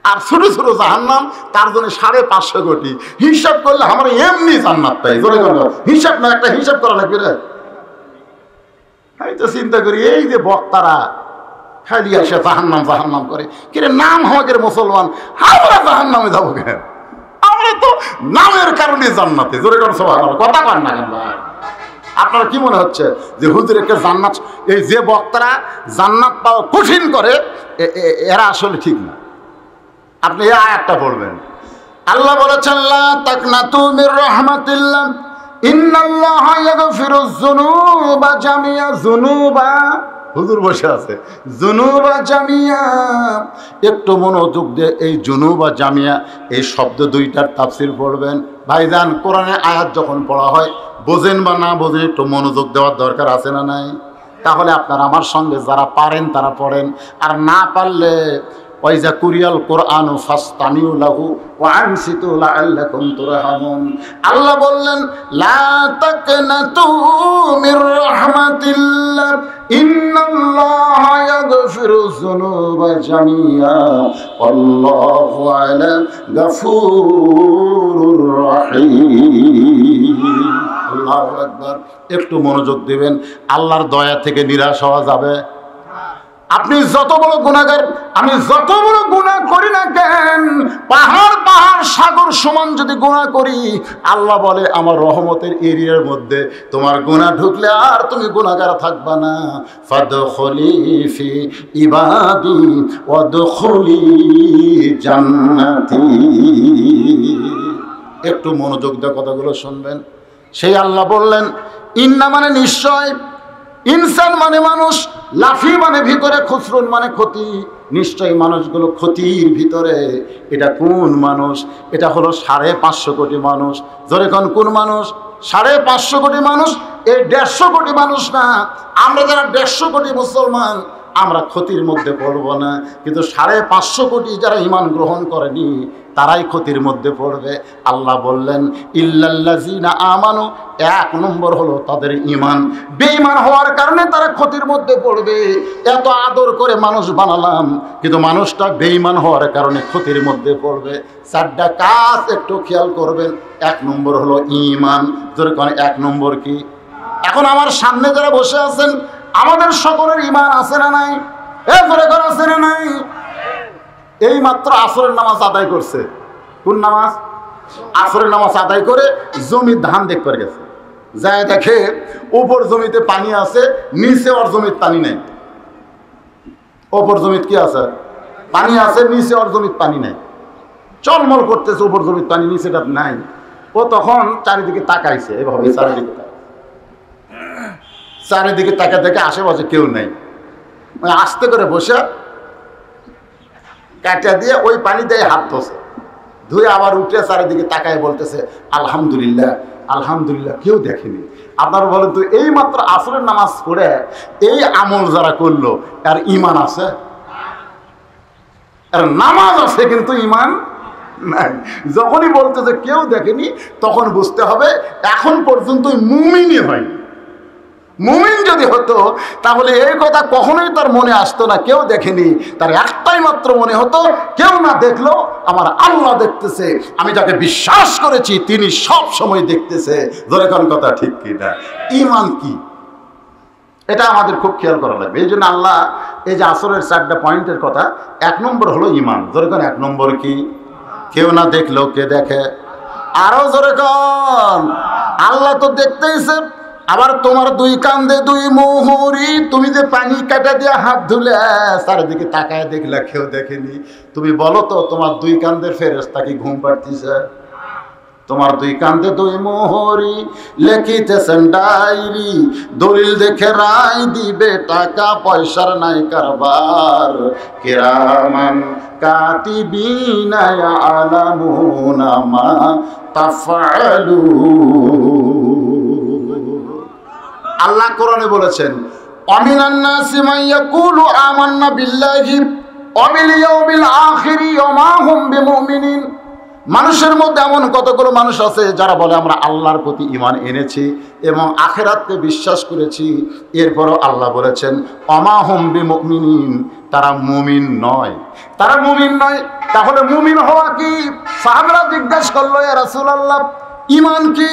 S1: আর ছোট ছোট জাহান্নাম তার জন্য 550 কোটি। হিসাব করলে আমরা এমনি জান্নাত পাই। হিসাব না, একটা হিসাব করা লাগবে রে। আমি তো চিন্তা করি এই যে বক্তারা খালি আসে জাহান্নাম জাহান্নাম করে, কিরে নাম আমাদের মুসলমান, আমরা জাহান্নামে যাবো কেন? আমরা তো নামের কারণে জান্নাতে। জোরে করে সুবহানাল্লাহ, কথা কর না কেন ভাই? আপনারা কি মনে হচ্ছে যে হুজুরকে জান্নাত, এই যে বক্তারা জান্নাত পাওয়া কঠিন করে, এরা আসলে ঠিক না। আপনি এই আয়াতটা পড়বেন, আল্লাহ বলেছেন লা তাকনাতু মির রাহমাতিল্লাহ ইন্নাল্লাহা ইয়াগফিরুয যুনুবা জামিয়া। যুনুবা, হুজুর বসে আছে, যুনুবা জামিয়া। একটু মনোযোগ দিয়ে এই যুনুবা জামিয়া এই শব্দ দুইটার তাফসীর পড়বেন। ভাইজান কোরআনে আয়াত যখন পড়া হয়, বোঝেন বা না বোঝেন, একটু মনোযোগ দেওয়ার দরকার আছে না নাই? তাহলে আপনারা আমার সঙ্গে যারা পারেন তারা পড়েন, আর না পারলে ওয়াইজা কুরিয়াল কোরআন ফাসতামিউ লাহু ওয়া আনসিতু লাআল্লাকুম তুরহামুন। আল্লাহ বললেন লা তাকনাতু মির রাহমাতিল্লাহ ইন্নাল্লাহা ইয়াগফিরু যুনুবা জামিয়া আল্লাহু আলা গফুরুর রহিম। আল্লাহু আকবার। একটু মনোযোগ দিবেন, আল্লাহর দয়া থেকে নিরাশ হওয়া যাবে? আপনি যত বড় গুনাহগার, আমি যত বড় গুনাহ করি না কেন, পাহাড় পাহাড় সাগর সমান যদি গুনাহ করি, আল্লাহ বলে আমার রহমতের এরিয়ার মধ্যে তোমার গুনাহ ঢুকলে আর তুমি গুনাহগার থাকবা না। ফাদখুলি ফি ইবাদি ওয়াদখুলি জান্নাতি। একটু মনোযোগ দিয়ে কথাগুলো শুনবেন। সেই আল্লাহ বললেন ইন্না মানে নিশ্চয়, ইনসান মানে মানুষ, লাফি মানে ভিতরে, খুসরুন মানে ক্ষতি। নিশ্চয়ই মানুষগুলো ক্ষতির ভিতরে। এটা কোন মানুষ? এটা হলো 550 কোটি মানুষ। যখন কোন মানুষ? 550 কোটি মানুষ। এই 150 কোটি মানুষ না, আমরা যারা 150 কোটি মুসলমান, আমরা ক্ষতির মধ্যে পড়বো না, কিন্তু 550 কোটি যারা ঈমান গ্রহণ করেনি তারাই ক্ষতির মধ্যে পড়বে। আল্লাহ বললেন ইল্লাল্লাযিনা আমানু, 1 নম্বর হলো তাদের ঈমান। বেঈমান হওয়ার কারণে তারা ক্ষতির মধ্যে পড়বে। এত আদর করে মানুষ বানালাম, কিন্তু মানুষটা বেঈমান হওয়ার কারণে ক্ষতির মধ্যে পড়বে। 4টা কাজ একটু খেয়াল করবেন। 1 নম্বর হলো ঈমান। যেরকম 1 নম্বর কি? এখন আমার সামনে যারা বসে আছেন, আমাদের সকলের ঈমান আছে না নাই? এরপরে করে আছে না নাই? এই মাত্র আসরের নামাজ আদায় করছে। কোন নামাজ? আসরের নামাজ আদায় করে জমির ধান দেখ করে গেছে, যায় দেখে উপর জমিতে পানি আছে, নিচে ওর জমির পানি নাই। ওপর জমিত কি আছে? পানি আছে, নিচে ওর জমির পানি নাই। চলমল করতেছে, উপর জমির পানি, নিচেটা নাই। ও তখন চারিদিকে তাকাইছে, এভাবে চারিদিকে তাকা দেখে আশেপাশে কেউ নেই। আস্তে করে বসে কাটা দিয়ে ওই পানি দিয়ে হাত ধোছে, ধুয়ে আবার উঠে চারিদিকে তাকায় বলতেছে আলহামদুলিল্লাহ আলহামদুলিল্লাহ, কেউ দেখেনি। আপনারা বলেন তো, এই মাত্র আসরের নামাজ পড়ে এই আমল যারা করলো, আর ঈমান আছে? আর নামাজ আছে কিন্তু ঈমান নাই। যখনই বলতেছে কেউ দেখেনি, তখন বুঝতে হবে এখন পর্যন্ত মুমিনই হয়নি। মুমিন যদি হতো তাহলে এই কথা কখনোই তার মনে আসতো না, কেউ দেখেনি, তার একটাই মাত্র মনে হতো কেউ না দেখলো আমার আল্লাহ দেখতেছে, আমি যাকে বিশ্বাস করেছি তিনি সব সময় দেখতেছে। ধরে কোন কথা ঠিক কি না? ঈমান কি এটা আমাদের খুব খেয়াল করা লাগবে। এই জন্য আল্লাহ এই যে আসরের 4টা পয়েন্টের কথা, 1 নম্বর হলো ঈমান। ধরে কোন 1 নম্বর কি? কেউ না দেখলো কে দেখে? আরো জোরে কোন, আল্লাহ তো দেখতেইছে। আবার তোমার 2 কান্দে 2 মোহরি, তুমি যে পানি কাটা দিয়ে হাত ধুলে চারিদিকে তাকায় দেখলা কেউ দেখেনি। তুমি বলো তো তোমার 2 কান্দের ফেরেশতা কি ঘুম পাড়তিছে? তোমার 2 কান্দে 2 মোহরি, লেখিতেছেন ডায়েরি, দলিল দেখে রায় দিবে, টাকা পয়সার নাই কারবার, কিরামান কাতিবিনা ইয়ালামুনা মা তাফআলুন। আল্লাহ কোরআনে বলেছেন, আমিনান নাসি মান ইয়াকুলু আমান্না বিল্লাহি ওয়া বিল ইয়াউমিল আখির ওয়া মা হুম বিমুমিনিন। মানুষের মধ্যে এমন কতগুলো মানুষ আছে যারা বলে আমরা আল্লাহর প্রতি ঈমান এনেছি এবং আখিরাতকে বিশ্বাস করেছি, এরপরও আল্লাহ বলেছেন ওয়া মা হুম বিমুমিনিন, তারা মুমিন নয়, তারা মুমিন নয়। তাহলে মুমিন হওয়া কি? সাহাবারা জিজ্ঞাসা করলো, ইয়া রাসূলুল্লাহ ঈমান কি,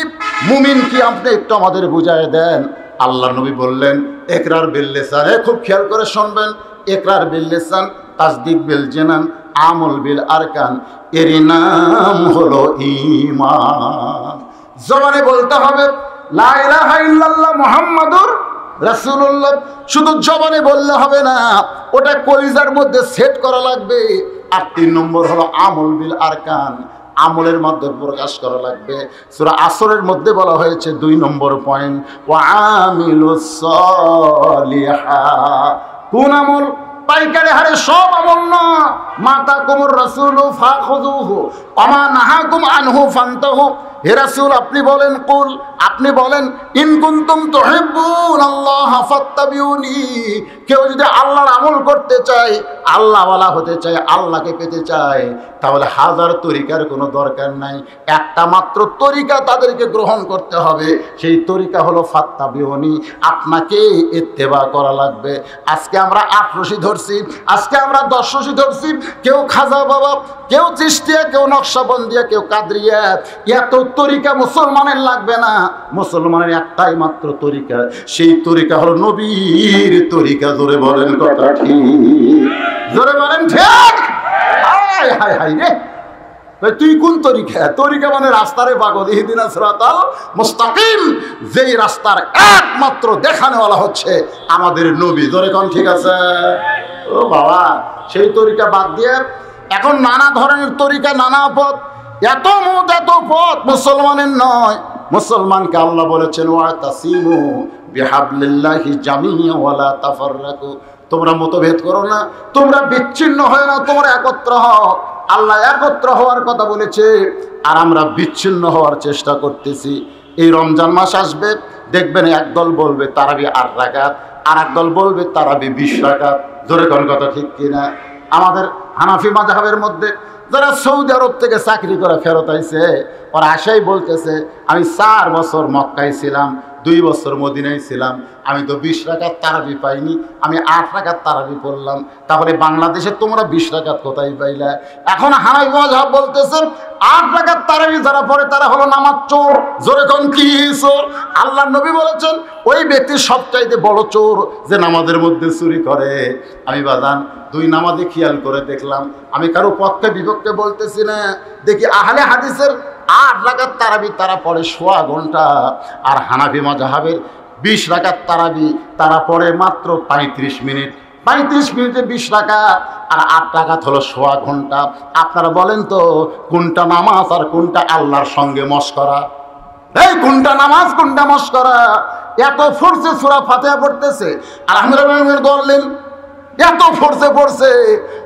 S1: মুমিন কি, আপনি একটু আমাদের বুঝায় দেন। আল্লাহ নবী বললেন ইকরার বিল লিসান, খুব খেয়াল করে শুনবেন, ইকরার বিল লিসান, তাসদিক বিল জানান, আমল বিল আরকান, এর নাম হলো ঈমান। জবানে বলতে হবে লা ইলাহা ইল্লাল্লাহ মুহাম্মাদুর রাসূলুল্লাহ, শুধু জবানে বললে হবে না, ওটা কলিজার মধ্যে সেট করা লাগবে। আর 3 নম্বর হলো আমল বিল আরকান, আমলের মধ্যে প্রকাশ করা লাগবে। সূরা আসরের মধ্যে বলা হয়েছে 2 নম্বর পয়েন্ট, ওয়া আমিলুস সলিহাত। কোন আমল? পাইকারি হারে সব আমল না। মাতা কুমুর রাসূলু ফাখুযুহু ওয়া মা নাহাকুম আনহু ফান্তাহু। হে রাসূল আপনি বলেন, কুল আপনি বলেন, ইন কুনতুম তুহিব্বুনাল্লাহ ফাত্তাবিউনি। কেউ যদি আল্লাহর আমল করতে চায়, আল্লাহওয়ালা হতে চায়, আল্লাহকে পেতে চায়, তাহলে হাজার তরিকার কোনো দরকার নাই, একটা মাত্র তরিকা তাদেরকে গ্রহণ করতে হবে। সেই তরিকা হলো ফাত্তাবিউনি, আপনাকে ইত্তেবা করা লাগবে। আজকে আমরা 8 রশি ধরছি, আজকে আমরা 10 রশি ধরছি, কেউ খাজা বাবা, কেউ চিশতিয়া, কেউ নকশবন্দিয়া, কেউ কাদরিয়া। এত তরিকা মুসলমানের লাগবে না, মুসলমানের একটাই মাত্র তরিকা, সেই তরিকা হলো নবীর তরিকা। জোরে বলেন কথা ঠিক, জোরে বলেন ঠিক। হায় হায় হায় রে, তুই কোন তরিকা? তরিকা মানে রাস্তারে পাগল, ইহদিনাস সিরাতাল মুস্তাকিম, যেই রাস্তার একমাত্র দেখানেওয়ালা হচ্ছে আমাদের নবী। জোরে কোন ঠিক আছে? ও বাবা, সেই তরিকা বাদ দিয়ে এখন নানা ধরনের তরিকা, নানা পথ, এত মত এত পথ মুসলমানের নয়। মুসলমানকে আল্লাহ বলেছেন ওয়াতাসিমু বিহাবলিল্লাহি জামিআ ওয়া লা তাফাররাকু, তোমরা মতভেদ করো না, তোমরা বিচ্ছিন্ন হয় না, তোমরা একত্র হও। আল্লাহ একত্র হওয়ার কথা বলেছে, আর আমরা বিচ্ছিন্ন হওয়ার চেষ্টা করতেছি। এই রমজান মাস আসবে, দেখবেন একদল বলবে তারাবি 8 রাকাত, আর একদল বলবে তারাবি 20 রাকাত। জোরে কোন কথা ঠিক কিনা? আমাদের হানাফি মাযহাবের মধ্যে যারা সৌদি আরব থেকে চাকরি করে ফেরত আইছে, ওরা আশাই বলতেছে আমি 4 বছর মক্কায় ছিলাম, 2 বছর মদিনায় ছিলাম, আমি তো 20 রাকাত তারাবি পাইনি, আমি 8 রাকাত তারাবি পড়লাম। তাহলে বাংলাদেশে তোমরা 20 রাকাত কোথায় পাইলা? এখন হানাফি মাযহাব বলতেছে 8 রাকাত তারাবি যারা পড়ে তারা হলো নামাজ চোর। জোরে কোন কি চোর? আল্লাহ নবী বলেছেন ওই ব্যক্তি সবচাইতে বড় চোর যে নামাজের মধ্যে চুরি করে। আমি বাজান 2 নামাজে খেয়াল করে দেখলাম, আমি কারো পক্ষে বিপক্ষে বলতেছি না, দেখি আহলে হাদিসের 8 রাকাত তারাবি তারা পড়ে 1.25 ঘন্টা, আর হানাফি মাযহাবের 20 রাকাত তারাবি তারা পড়ে মাত্র 35 মিনিট। 35 মিনিটে 20 রাকাত, আর 8 রাকাত হলো 1.25 ঘন্টা। আপনারা বলেন তো কোনটা নামাজ আর কোনটা আল্লাহর সঙ্গে মশকরা? এই কোনটা নামাজ কোনটা মশকরা? এত ফোর্সে সূরা ফাতিহা পড়তেছে, আলহামদুলিল্লাহ বললেন, এত ফোর্সে পড়ছে,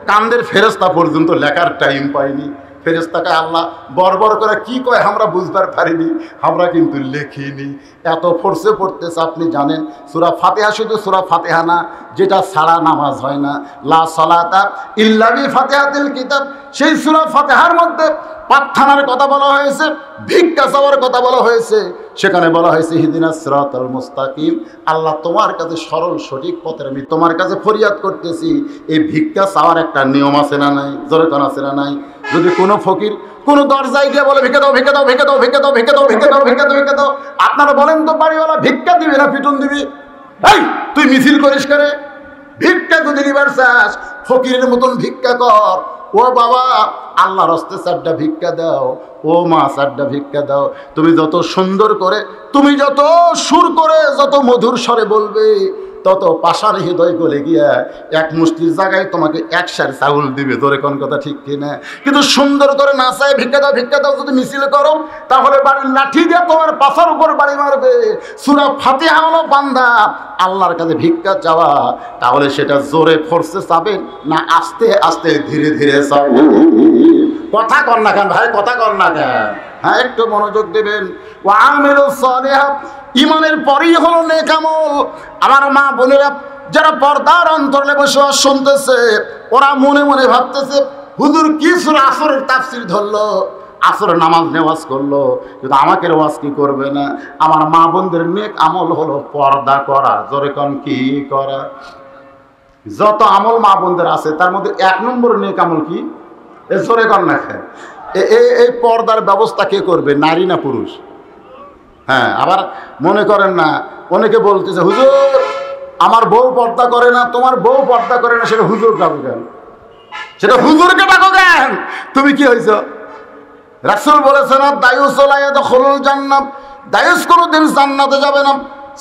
S1: কান্দের ফেরেশতা পর্যন্ত লেখার টাইম পাইনি। ফেরেশতাকে আল্লাহ বড় করে কি কয় আমরা বুঝবার পারিনি, আমরা কিন্তু লেখিনি। এত ফোর্সে পড়তেছে। আপনি জানেন সূরা ফাতিহা শুধু সূরা ফাতিহা না, যেটা ছাড়া নামাজ হয় না, লা সালাতা ইল্লা বিফাতিহাতিল কিতাব, সেই সূরা ফাতিহার মধ্যে প্রার্থনার কথা বলা হয়েছে, ভিক্ষা চাওয়ার কথা বলা হয়েছে, সেখানে বলা হয়েছে ইহদিনাস সিরাতাল মুস্তাকিম, আল্লাহ তোমার কাছে সরল সঠিক পথের আমি তোমার কাছে ফরিয়াদ করতেছি। এই ভিক্ষা চাওয়ার একটা নিয়ম আছে না নাই? জোরে কোন আছে না নাই? যদি কোনো ফকির কোনো দরজায় গিয়ে বলে ভিক্ষা দাও, ভিক্ষা দাও, ভিক্ষা দাও, ভিক্ষা দাও, ভিক্ষা দাও, ভিক্ষা দাও, ভিক্ষা দাও, ভিক্ষা দাও, আপনারা বলেন তো বাড়িওয়ালা ভিক্ষা দিবে না পিটন দিবি? এই তুই মিছিল করিস করে? ভিক্ষা যদি নিবার চাস ফকিরের মতন ভিক্ষা কর। ও বাবা, আল্লাহর হস্তে চারটা ভিক্ষা দাও, ও মা চারটা ভিক্ষা দাও। তুমি যত সুন্দর করে, তুমি যত সুর করে, যত মধুর স্বরে বলবে, তত পাষাণ হৃদয় গলে গিয়া এক মুষ্টির জায়গায় তোমাকে এক সার চাউল দিবে। জোরে কোন কথা ঠিক কিনা? কিন্তু সুন্দর করে না চাই ভিক্ষা দাও, ভিক্ষা দাও যদি মিছিল করো, তাহলে বাড়ির লাঠি দিয়ে তোমার পাছার উপর বাড়ি মারবে। সূরা ফাতিহা হলো বান্দা আল্লাহর কাছে ভিক্ষা চাওয়া, তাহলে সেটা জোরে ফোর্সে চাবেন না আস্তে আস্তে ধীরে ধীরে চাবেন? কথা কর না কেন ভাই, কথা কর না কেন? হ্যাঁ, একটু মনোযোগ দেবেন। ওয়া আমিলুস সালিহাত, ঈমানের পরেই হলো নেক আমল। আমার মা বোনেরা যারা পর্দার অন্তরে বসে শুনতেছে, ওরা মনে মনে ভাবতেছে হুজুর কি সূরা আসরের তাফসীর ধরলো, আসরের নামাজ নেওয়াজ করলো, কিন্তু আমাকে ওয়াজ কি করবে না? আমার মা বোনদের নেক আমল হলো পর্দা করা। জোরে কোন কি করা? যত আমল মা বোনদের আছে তার মধ্যে 1 নম্বর নেক আমল কি? জোরে কর না কেন? এই পর্দার ব্যবস্থা কে করবে, নারী না পুরুষ? হ্যাঁ, আবার মনে করেন না, অনেকে বলতেছে হুজুর আমার বউ পর্দা করে না, তোমার বউ পর্দা করে না, সেটা হুজুর ডাকো কেন? সেটা হুজুরকে ডাকো কেন? তুমি কি হয়েছ? রাসূল বলেছেন দায়ুস লা ইয়াদখুলুল জান্নাত, দায়ুস কোনদিন জান্নাতে যাবে না।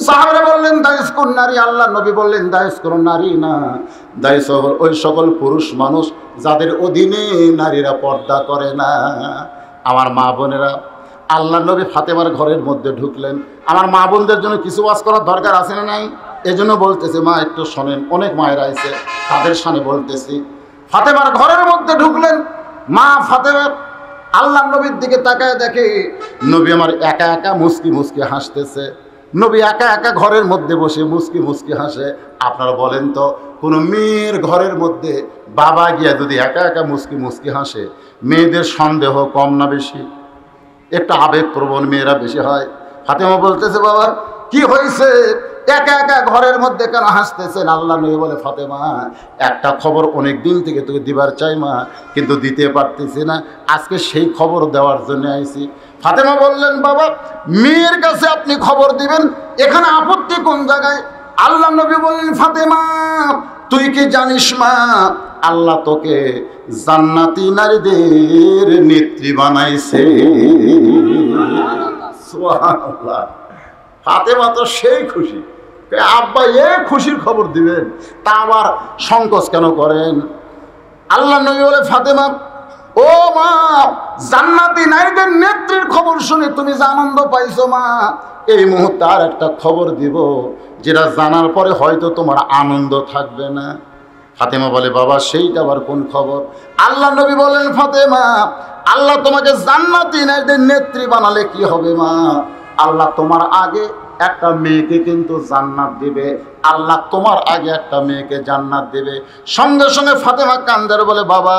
S1: সাহাবারা বললেন দায়ুস কোন নারী? আল্লাহ নবী বললেন দায়ুস কোন নারী না, দায়ুস ওই সকল পুরুষ মানুষ যাদের অধীনে নারীরা পর্দা করে না। আমার মা বোনেরা, আল্লাহ নবী ফাতেমার ঘরের মধ্যে ঢুকলেন। আমার মা বোনদের জন্য কিছু ওয়াজ করার দরকার আছে না নাই? এজন্য বলতেছে মা একটু শোনেন, অনেক মায়েরা আছে তাদের সামনে বলতেছি। ফাতেমার ঘরের মধ্যে ঢুকলেন। মা ফাতেমার আল্লাহ নবীর দিকে তাকায় দেখে নবী আমার একা একা মুস্কি মুস্কি হাসতেছে। নবী একা একা ঘরের মধ্যে বসে মুস্কি মুস্কি হাসে। আপনারা বলেন তো, কোনো মেয়ের ঘরের মধ্যে বাবা গিয়া যদি একা একা মুস্কি মুস্কি হাসে, মেয়েদের সন্দেহ কম না বেশি? একটা আবেগপ্রবণ মেয়েরা বেশি হয়। ফাতেমা বলতেছে বাবা কি হয়েছে, একা একা ঘরের মধ্যে কেন হাসতেছেন? আল্লাহ নবী বলে ফাতেমা একটা খবর অনেক দিন থেকে তোকে দিবার চাই মা, কিন্তু দিতে পারতেছি না, আজকে সেই খবর দেওয়ার জন্য আইছি। ফাতেমা বললেন বাবা মেয়ের কাছে আপনি খবর দিবেন, এখানে আপত্তি কোন জায়গায়? আল্লাহ নবী বললেন ফাতেমা তুই কি জানিস মা, আল্লাহ তোকে জান্নাতি নারীদের নেত্রী বানাইছে। সুবহানাল্লাহ। ফাতেমা তো সেই খুশি, আব্বা এ খুশির খবর দিবেন, তা আবার সংকোচ কেন করেন? আল্লাহ নবী বলে ফাতেমা ও মা, জান্নাতি নারীদের নেত্রীর খবর শুনে তুমি যে আনন্দ পাইছো মা, এই মুহূর্তে আর একটা খবর দিব যেটা জানার পরে হয়তো তোমার আনন্দ থাকবে না। ফাতেমা বলে বাবা সেইটা আবার কোন খবর? আল্লাহ নবী বলেন ফাতেমা আল্লাহ তোমাকে জান্নাতি নারীদের নেত্রী বানালে কি হবে মা, আল্লাহ তোমার আগে একটা মেয়েকে কিন্তু জান্নাত দিবে, আল্লাহ তোমার আগে একটা মেয়েকে জান্নাত দিবে। সঙ্গে সঙ্গে ফাতেমা কান্দের বলে বাবা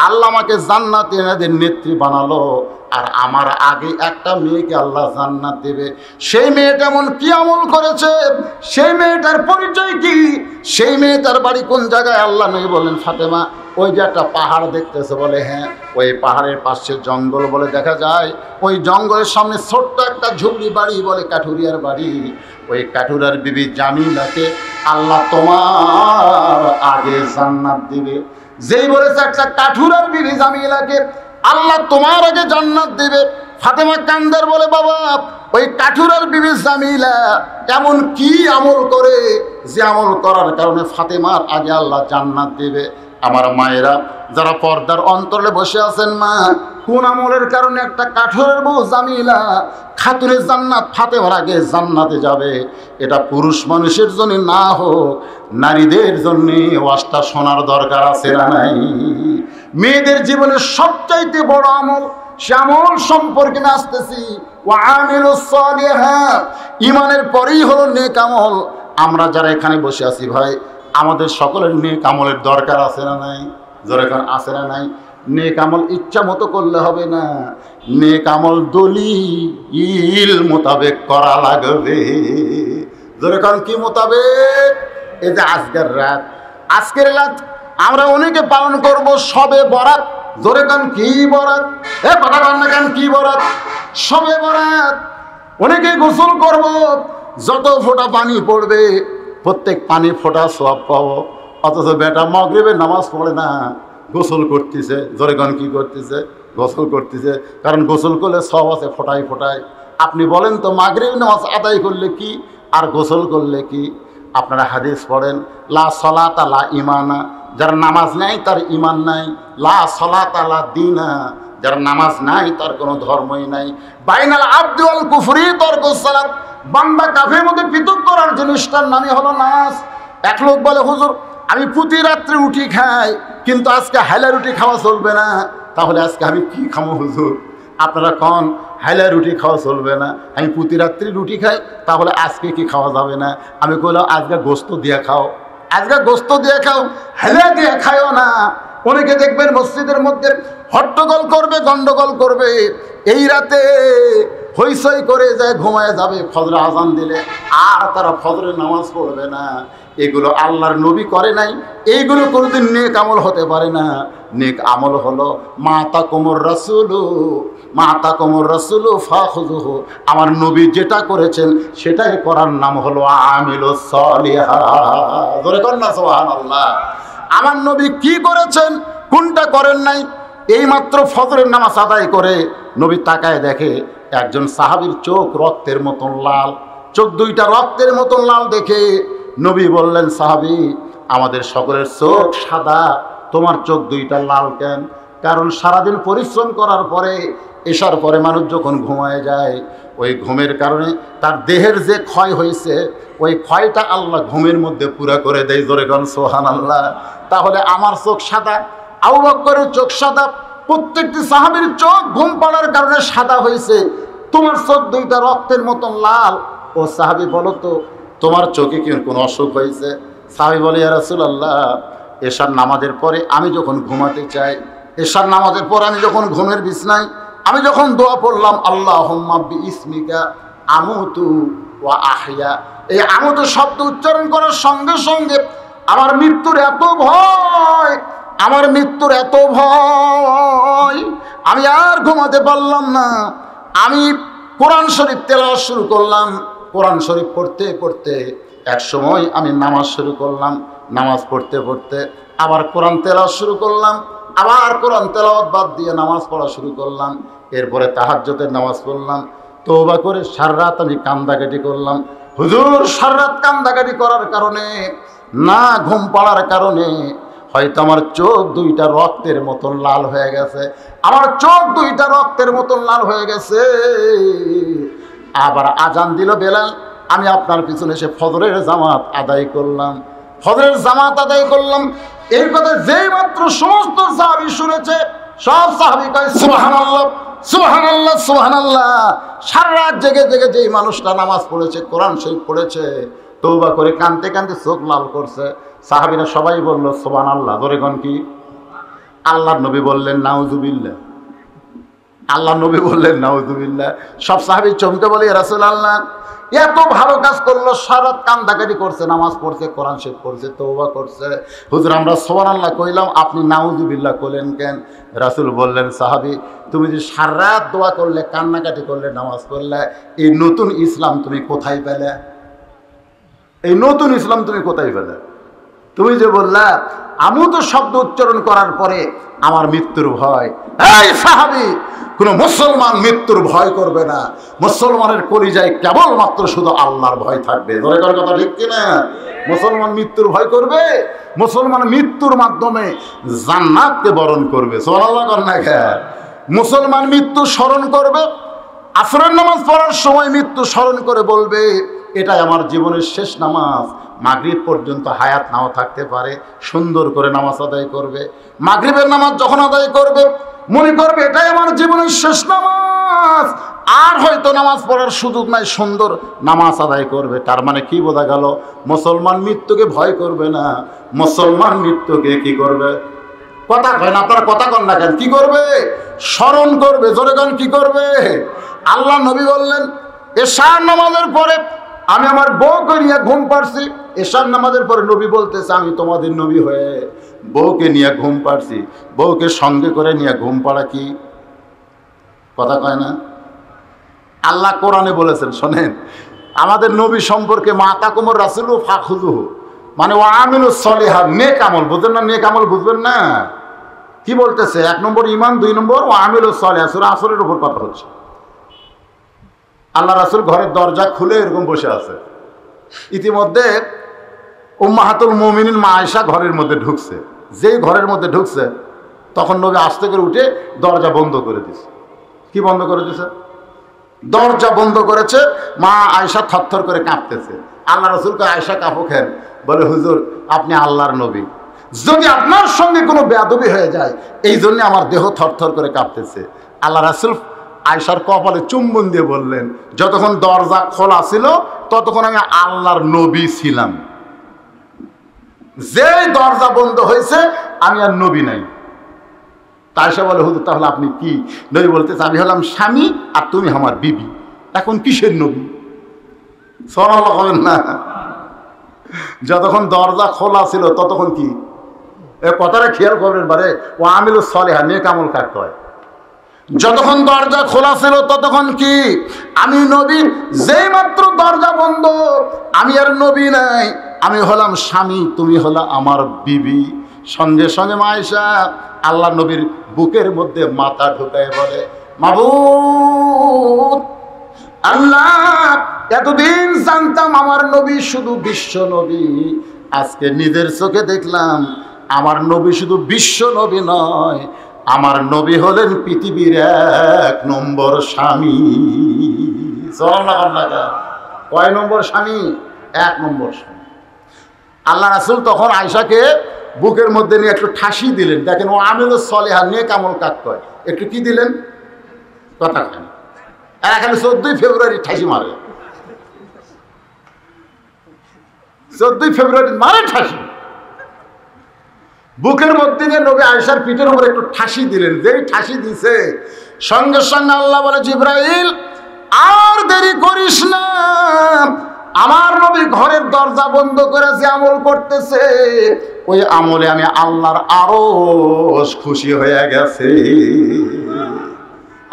S1: আল্লাহ আমাকে জান্নাতি নারীদের নেত্রী বানালো, আর আমার আগে একটা মেয়েকে আল্লাহ জান্নাত দেবে। সেই মেয়েটা এমন কি আমল করেছে, সেই মেয়েটার পরিচয় কি, সেই মেয়েটার বাড়ি কোন জায়গায়? আল্লাহ নবী বলেন ফাতেমা ওই যে একটা পাহাড় দেখতেছে, বলে হ্যাঁ ওই পাহাড়ের পাশে জঙ্গল বলে দেখা যায়, ওই জঙ্গলের সামনে ছোট্ট একটা ঝুপড়ি বাড়ি বলে কাঠুরিয়ার বাড়ি, ওই কাঠুরার বিবি জামিলাকে আল্লাহ তোমার আগে জান্নাত দিবে। যেই বলেছে একটা কাঠুরার বিবি জামিলাকে আল্লাহ তোমার আগে জান্নাত দিবে, ফাতেমা কান্দার বলে বাবা ওই কাঠুরার বিবি জামিলা এমন কি আমল করে যে আমল করার কারণে ফাতেমার আগে আল্লাহ জান্নাত দিবে। আমার মায়েরা যারা পর্দার অন্তরে বসে আছেন মা, কোন আমলের কারণে একটা কাঠুরের বউ জামিলা খাতুনের জান্নাত ফাতেমার আগে জান্নাতে যাবে? এটা পুরুষ মানুষের জন্য না হোক, নারীদের জন্য ওয়াজটা শোনার দরকার আছে না নাই? মেয়েদের জীবনের সবচাইতে বড় আমল, সে আমল সম্পর্কে না আসতেছি। ওয়া আমিলুস সালিহাত, ঈমানের পরেই হলো নেক আমল। আমরা যারা এখানে বসে আছি ভাই, আমাদের সকলের নেক আমলের দরকার আছে না নাই? জোরে কোন আছে না নাই? নেক আমল ইচ্ছা মতো করলে হবে না, নেক আমল দলিল মোতাবেক করা লাগবে। যেরকম কি মোতাবেক? এই যে আজকের রাত আমরা অনেকে পালন করব সবে বরাত। জোরে কান কি বরাত? কথা বল না কেন, কি বরাত? সবে বরাত। অনেকে গোসল করব, যত ফোঁটা পানি পড়বে প্রত্যেক পানি ফোঁটা সওয়াব পাবো। অথচ বেটা মাগরিবের নামাজ পড়ে না, গোসল করতেছে। জোরে কান কি করতেছে? গোসল করতেছে। কারণ গোসল করলে সওয়াব আছে ফোঁটায় ফোঁটায়। আপনি বলেন তো মাগরিবের নামাজ আদায় করলে কি আর গোসল করলে কি? আপনারা হাদিস পড়েন, লা সলাতা লা ইমানা, যার নামাজ নাই তার ইমান নাই। লা সলাতা লা দীনা, যার নামাজ নাই তার কোনো ধর্মই নাই। বাইনাল আবদি ওয়াল কুফরি তরকুস সালাত, বান্দা কাফের মধ্যে পৃথক করার জিনিসটার নামই হলো নামাজ। এক লোক বলে, হুজুর আমি প্রতি রাত্রে রুটি খাই, কিন্তু আজকে হাইলা রুটি খাওয়া চলবে না। তাহলে আজকে আমি কি খাবো হুজুর? আপনারা কন হাইলা রুটি খাওয়া চলবে না, আমি প্রতি রাত্রি রুটি খাই, তাহলে আজকে কি খাওয়া যাবে না? আমি কইলাম আজকে গোস্ত দিয়ে খাও, আজকে গোস্ত দিয়ে খাও, হেলে দিয়ে খায়ও না। অনেকে দেখবেন মসজিদের মধ্যে হট্টগোল করবে, গন্ডগোল করবে, এই রাতে হইচই করে যায় ঘুমায় যাবে ফজর আজান দিলে, আর তারা ফজরের নামাজ পড়বে না। এগুলো আল্লাহর নবী করে নাই, এইগুলো কোনোদিন নেক আমল হতে পারে না। নেক আমল হলো মাতা কোমর রাসূলু ফাখুযুহু, আমার নবী যেটা করেছেন সেটাই করার নাম হলো আমিলুস সলিহাত। জোরে কর না সুবহানাল্লাহ। আমার নবী কি করেছেন, কোনটা করেন নাই, এইমাত্র ফজরের নামাজ আদায় করে নবী তাকায় দেখে একজন সাহাবীর চোখ রক্তের মতন লাল, চোখ দুইটা রক্তের মতন লাল দেখে নবী বললেন, সাহাবী আমাদের সকলের চোখ সাদা, তোমার চোখ দুইটা লাল কেন? কারণ সারাদিন পরিশ্রম করার পরে এসার পরে মানুষ যখন ঘুমায় যায়, ওই ঘুমের কারণে তার দেহের যে ক্ষয় হয়েছে, ওই ক্ষয়টা আল্লাহ ঘুমের মধ্যে পুরা করে দেয়। জোরে গান সুবহানাল্লাহ। তাহলে আমার চোখ সাদা, আবু বকরের চোখ সাদা, প্রত্যেকটি সাহাবীর চোখ ঘুম পাড়ার কারণে সাদা হয়েছে, তোমার চোখ দুইটা রক্তের মতন লাল। ও সাহাবী বলো তো তোমার চোখে কি কোনো অসুখ হয়েছে? সাহাবী বলে, ইয়া রাসূলুল্লাহ এশার নামাজের পরে আমি যখন ঘুমাতে চাই, এশার নামাজের পরে আমি যখন ঘুমের বিছনায় আমি যখন দোয়া পড়লাম আল্লাহুম্মা বিইসমিকা আমুতু ওয়া আহইয়া, এই আমুতু শব্দ উচ্চারণ করার সঙ্গে সঙ্গে আমার মৃত্যুর এত ভয়, আমার মৃত্যুর এত ভয়, আমি আর ঘুমাতে পারলাম না। আমি কোরআন শরীফ তেলাওয়াত শুরু করলাম, কোরআন শরীফ পড়তে পড়তে এক সময় আমি নামাজ শুরু করলাম, নামাজ পড়তে পড়তে আবার কোরআন তেলাওয়াত শুরু করলাম, আবার কোরআন তেলাওয়াত বাদ দিয়ে নামাজ পড়া শুরু করলাম। এরপরে তাহাজ্জুদের নামাজ পড়লাম, তওবা করে সারা রাত আমি কান্দাকাটি করলাম। হুজুর সারা রাত কান্দাকাটি করার কারণে, না ঘুম পাড়ার কারণে হয়তো আমার চোখ দুইটা রক্তের মতন লাল হয়ে গেছে, আমার চোখ দুইটা রক্তের মতন লাল হয়ে গেছে। আবার আজান দিল বেলাল, আমি আপনার পিছনে এসে ফজরের জামাত আদায় করলাম, ফজরের জামাত আদায় করলাম। এর কথা যেই মাত্র সমস্ত সাহাবী শুনেছে, সব সাহাবী কয় সুবহানাল্লাহ সুবহানাল্লাহ সুবহানাল্লাহ। সারা রাত জেগে জেগে যেই মানুষটা নামাজ পড়েছে, কোরআন শরীফ পড়েছে, তওবা করে কাঁদতে কাঁদতে চোখ লাল করছে, সাহাবীরা সবাই বলল সুবহানাল্লাহ। ধরে কোন কি? আল্লাহর নবী বললেন নাউজুবিল্লাহ, আল্লাহ নবী বললেন নাউজুবিল্লাহ। সব সাহাবী চমকে বলে, ইয়া রাসূলুল্লাহ এত ভালো কাজ করলো, সারা রাত কান্দাকাটি করছে, নামাজ পড়ছে, কোরআন শরীফ পড়ছে, তওবা করছে, হুজুর আমরা সুবহানাল্লাহ কইলাম, আপনি নাউজুবিল্লাহ কইলেন কেন? রাসূল বললেন, সাহাবী তুমি যে সারা রাত দোয়া করলে, কান্নাকাটি করলে, নামাজ পড়লে, এই নতুন ইসলাম তুমি কোথায় পেলে? এই নতুন ইসলাম তুমি কোথায় পেলে? তুমি যে বললা আমি তো শব্দ উচ্চারণ করার পরে আমার মৃত্যুর ভয়। এই সাহাবী, কোন মুসলমান মৃত্যুর ভয় করবে না, মুসলমানের কলিজায় কেবলমাত্র শুধু আল্লাহর ভয় থাকবে। ধরে করার কথা ঠিক কিনা? মুসলমান মৃত্যুর ভয় করবে, মুসলমান মৃত্যুর মাধ্যমে জান্নাতকে বরণ করবে। সুবহানাল্লাহ কর না খা। মুসলমান মৃত্যু স্মরণ করবে, আসরের নামাজ পড়ার সময় মৃত্যু স্মরণ করে বলবে এটাই আমার জীবনের শেষ নামাজ। মাগরিব পর্যন্ত হায়াত নাও থাকতে পারে, সুন্দর করে নামাজ আদায় করবে। মাগরিবের নামাজ যখন আদায় করবে মনে করবে এটাই আমার জীবনের শেষ নামাজ, আর হয়তো নামাজ পড়ার সুযোগ নাই, সুন্দর নামাজ আদায় করবে। তার মানে কি বোঝা গেল? মুসলমান মৃত্যুকে ভয় করবে না, মুসলমান মৃত্যুকে কি করবে? কথা কয় না, আপনারা কথা কন না কেন? কি করবে? স্মরণ করবে। জোরে কন, কি করবে? আল্লাহ নবী বললেন, এশার নামাজের পরে আমি আমার বউকে নিয়ে ঘুম পাড়ছি। এশার নামাজের পরে নবী বলতেছে, আমি তোমাদের নবী হয়ে বউকে নিয়ে ঘুম পাড়ছি। বউকে সঙ্গে করে নিয়ে ঘুম পাড়া কি কথা কয় না? আল্লাহ কোরআনে বলেছেন, শোনেন, আমাদের নবী সম্পর্কে মা তাকুমুর রাসূলু ফাখুযুহু, মানে ও আমিলুস সলিহাত, নেক আমল। বুঝবেন না? নেক আমল বুঝবেন না? কি বলতেছে? 1 নম্বর ঈমান, 2 নম্বর ও আমিলুস সলিহাত। সূরা আসরের উপর কথা হচ্ছে। আল্লাহ রাসূল ঘরের দরজা খুলে এরকম বসে আছে। ইতিমধ্যে উম্মাহাতুল মুমিনিন মা আয়েশা ঘরের মধ্যে ঢুকছে। যেই ঘরের মধ্যে ঢুকছে তখন নবী আস্তে করে উঠে দরজা বন্ধ করে দিয়েছে। কি বন্ধ করে দিয়েছে? দরজা বন্ধ করেছে। মা আয়েশা থরথর করে কাঁপতেছে। আল্লাহ রাসূলকে, আয়েশা কাঁপো কেন? বলে, হুজুর আপনি আল্লাহর নবী, যদি আপনার সঙ্গে কোনো বেয়াদবি হয়ে যায় এই জন্য আমার দেহ থরথর করে কাঁপতেছে। আল্লাহ রাসূল আয়েশার কপালে চুম্বন দিয়ে বললেন, যতক্ষণ দরজা খোলা ছিল ততক্ষণ আমি আল্লাহর নবী ছিলাম, যেই দরজা বন্ধ হয়েছে আমি আর নবী নাই। আয়েশা বলে, হুজুর তাহলে আপনি কি? নবী বলতেছে, আমি হলাম স্বামী আর তুমি আমার বিবি, এখন কিসের নবী? সুবহানাল্লাহ বলেন না? যতক্ষণ দরজা খোলা ছিল ততক্ষণ কি? এ কথাটা খেয়াল করবেন। বারে ও আমিলুস সলিহাত, নেক আমল কাটতে হয়। যতক্ষণ দরজা খোলা ছিল ততক্ষণ কি? আমি নবী। যেই মাত্র দরজা বন্ধ, আমি আর নবী নাই, আমি হলাম স্বামী, তুমি হলা আমার বিবি। সঙ্গে সঙ্গে মা আয়েশা আল্লাহ নবীর বুকের মধ্যে মাথা ঢুকায় বলে, মাবুদ আল্লাহ, এতদিন জানতাম আমার নবী শুধু বিশ্ব নবী, আজকে নিজের চোখে দেখলাম আমার নবী শুধু বিশ্ব নবী নয়, আমার নবী হলেন পৃথিবীর 1 নম্বর স্বামী। কয় নম্বর স্বামী? 1 নম্বর স্বামী। আল্লাহ রাসূল তখন আয়েশাকে বুকের মধ্যে নিয়ে একটু ঠাসি দিলেন। দেখেন, ও আমিলুস সলিহাত, নেক আমল কাজ কয়। একটু কি দিলেন? কথা কেন? এখানে 14 ফেব্রুয়ারি ঠাসি মারে, 14 ফেব্রুয়ারি মারে ঠাসি। বুকের মধ্যে দিয়ে নবী আয়েশার পিঠের উপর একটু ঠাসি দিলেন। যেই ঠাসি দিছে সঙ্গে সঙ্গে আল্লাহ বলে, জিবরাইল আর দেরি করিস না, আমার নবী ঘরের দরজা বন্ধ করে যে আমল করতেছে ওই আমলে আমি আল্লাহর আরশ খুশি হয়ে গেছে।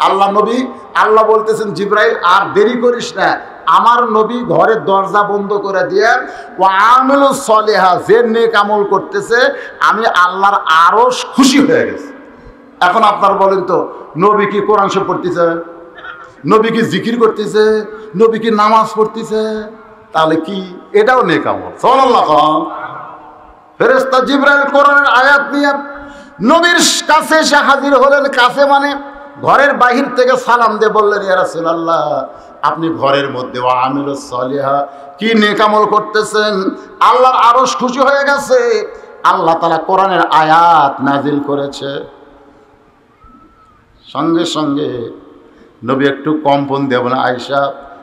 S1: আল্লাহ নবী, আল্লাহ বলতেছেন, জিবরাইল আর দেরি করিস না, আমার নবী ঘরের দরজা বন্ধ করে দিয়ে ও আমিলুস সলিহাত, যে নেক আমল করতেছে আমি আল্লাহর আরশ খুশি হয়ে গেছে। এখন আপনার বলেন তো, নবী কি কোরআন শরীফ পড়তেছে? নবী কি জিকির করতেছে? নবী কি নামাজ পড়তেছে? তাহলে কি এটাও নেক আমল? সুবহানাল্লাহ। ফেরেশতা জিবরাইল কোরআনের আয়াত নিয়ে নবীর কাছে এসে হাজির হলেন। কাছে মানে ঘরের বাহির থেকে সালাম দিয়ে বললেন, ইয়া রাসূলুল্লাহ, আপনি ঘরের মধ্যে ওয়া আমিলুস সলিহাত কি নেক আমল করতেছেন, আল্লাহর আরশ খুশি হয়ে গেছে। আল্লাহ তাআলা কোরআনের আয়াত নাজিল করেছে। সঙ্গে সঙ্গে নবী একটু কম্পন দিয়ে বলেন, আয়েশা,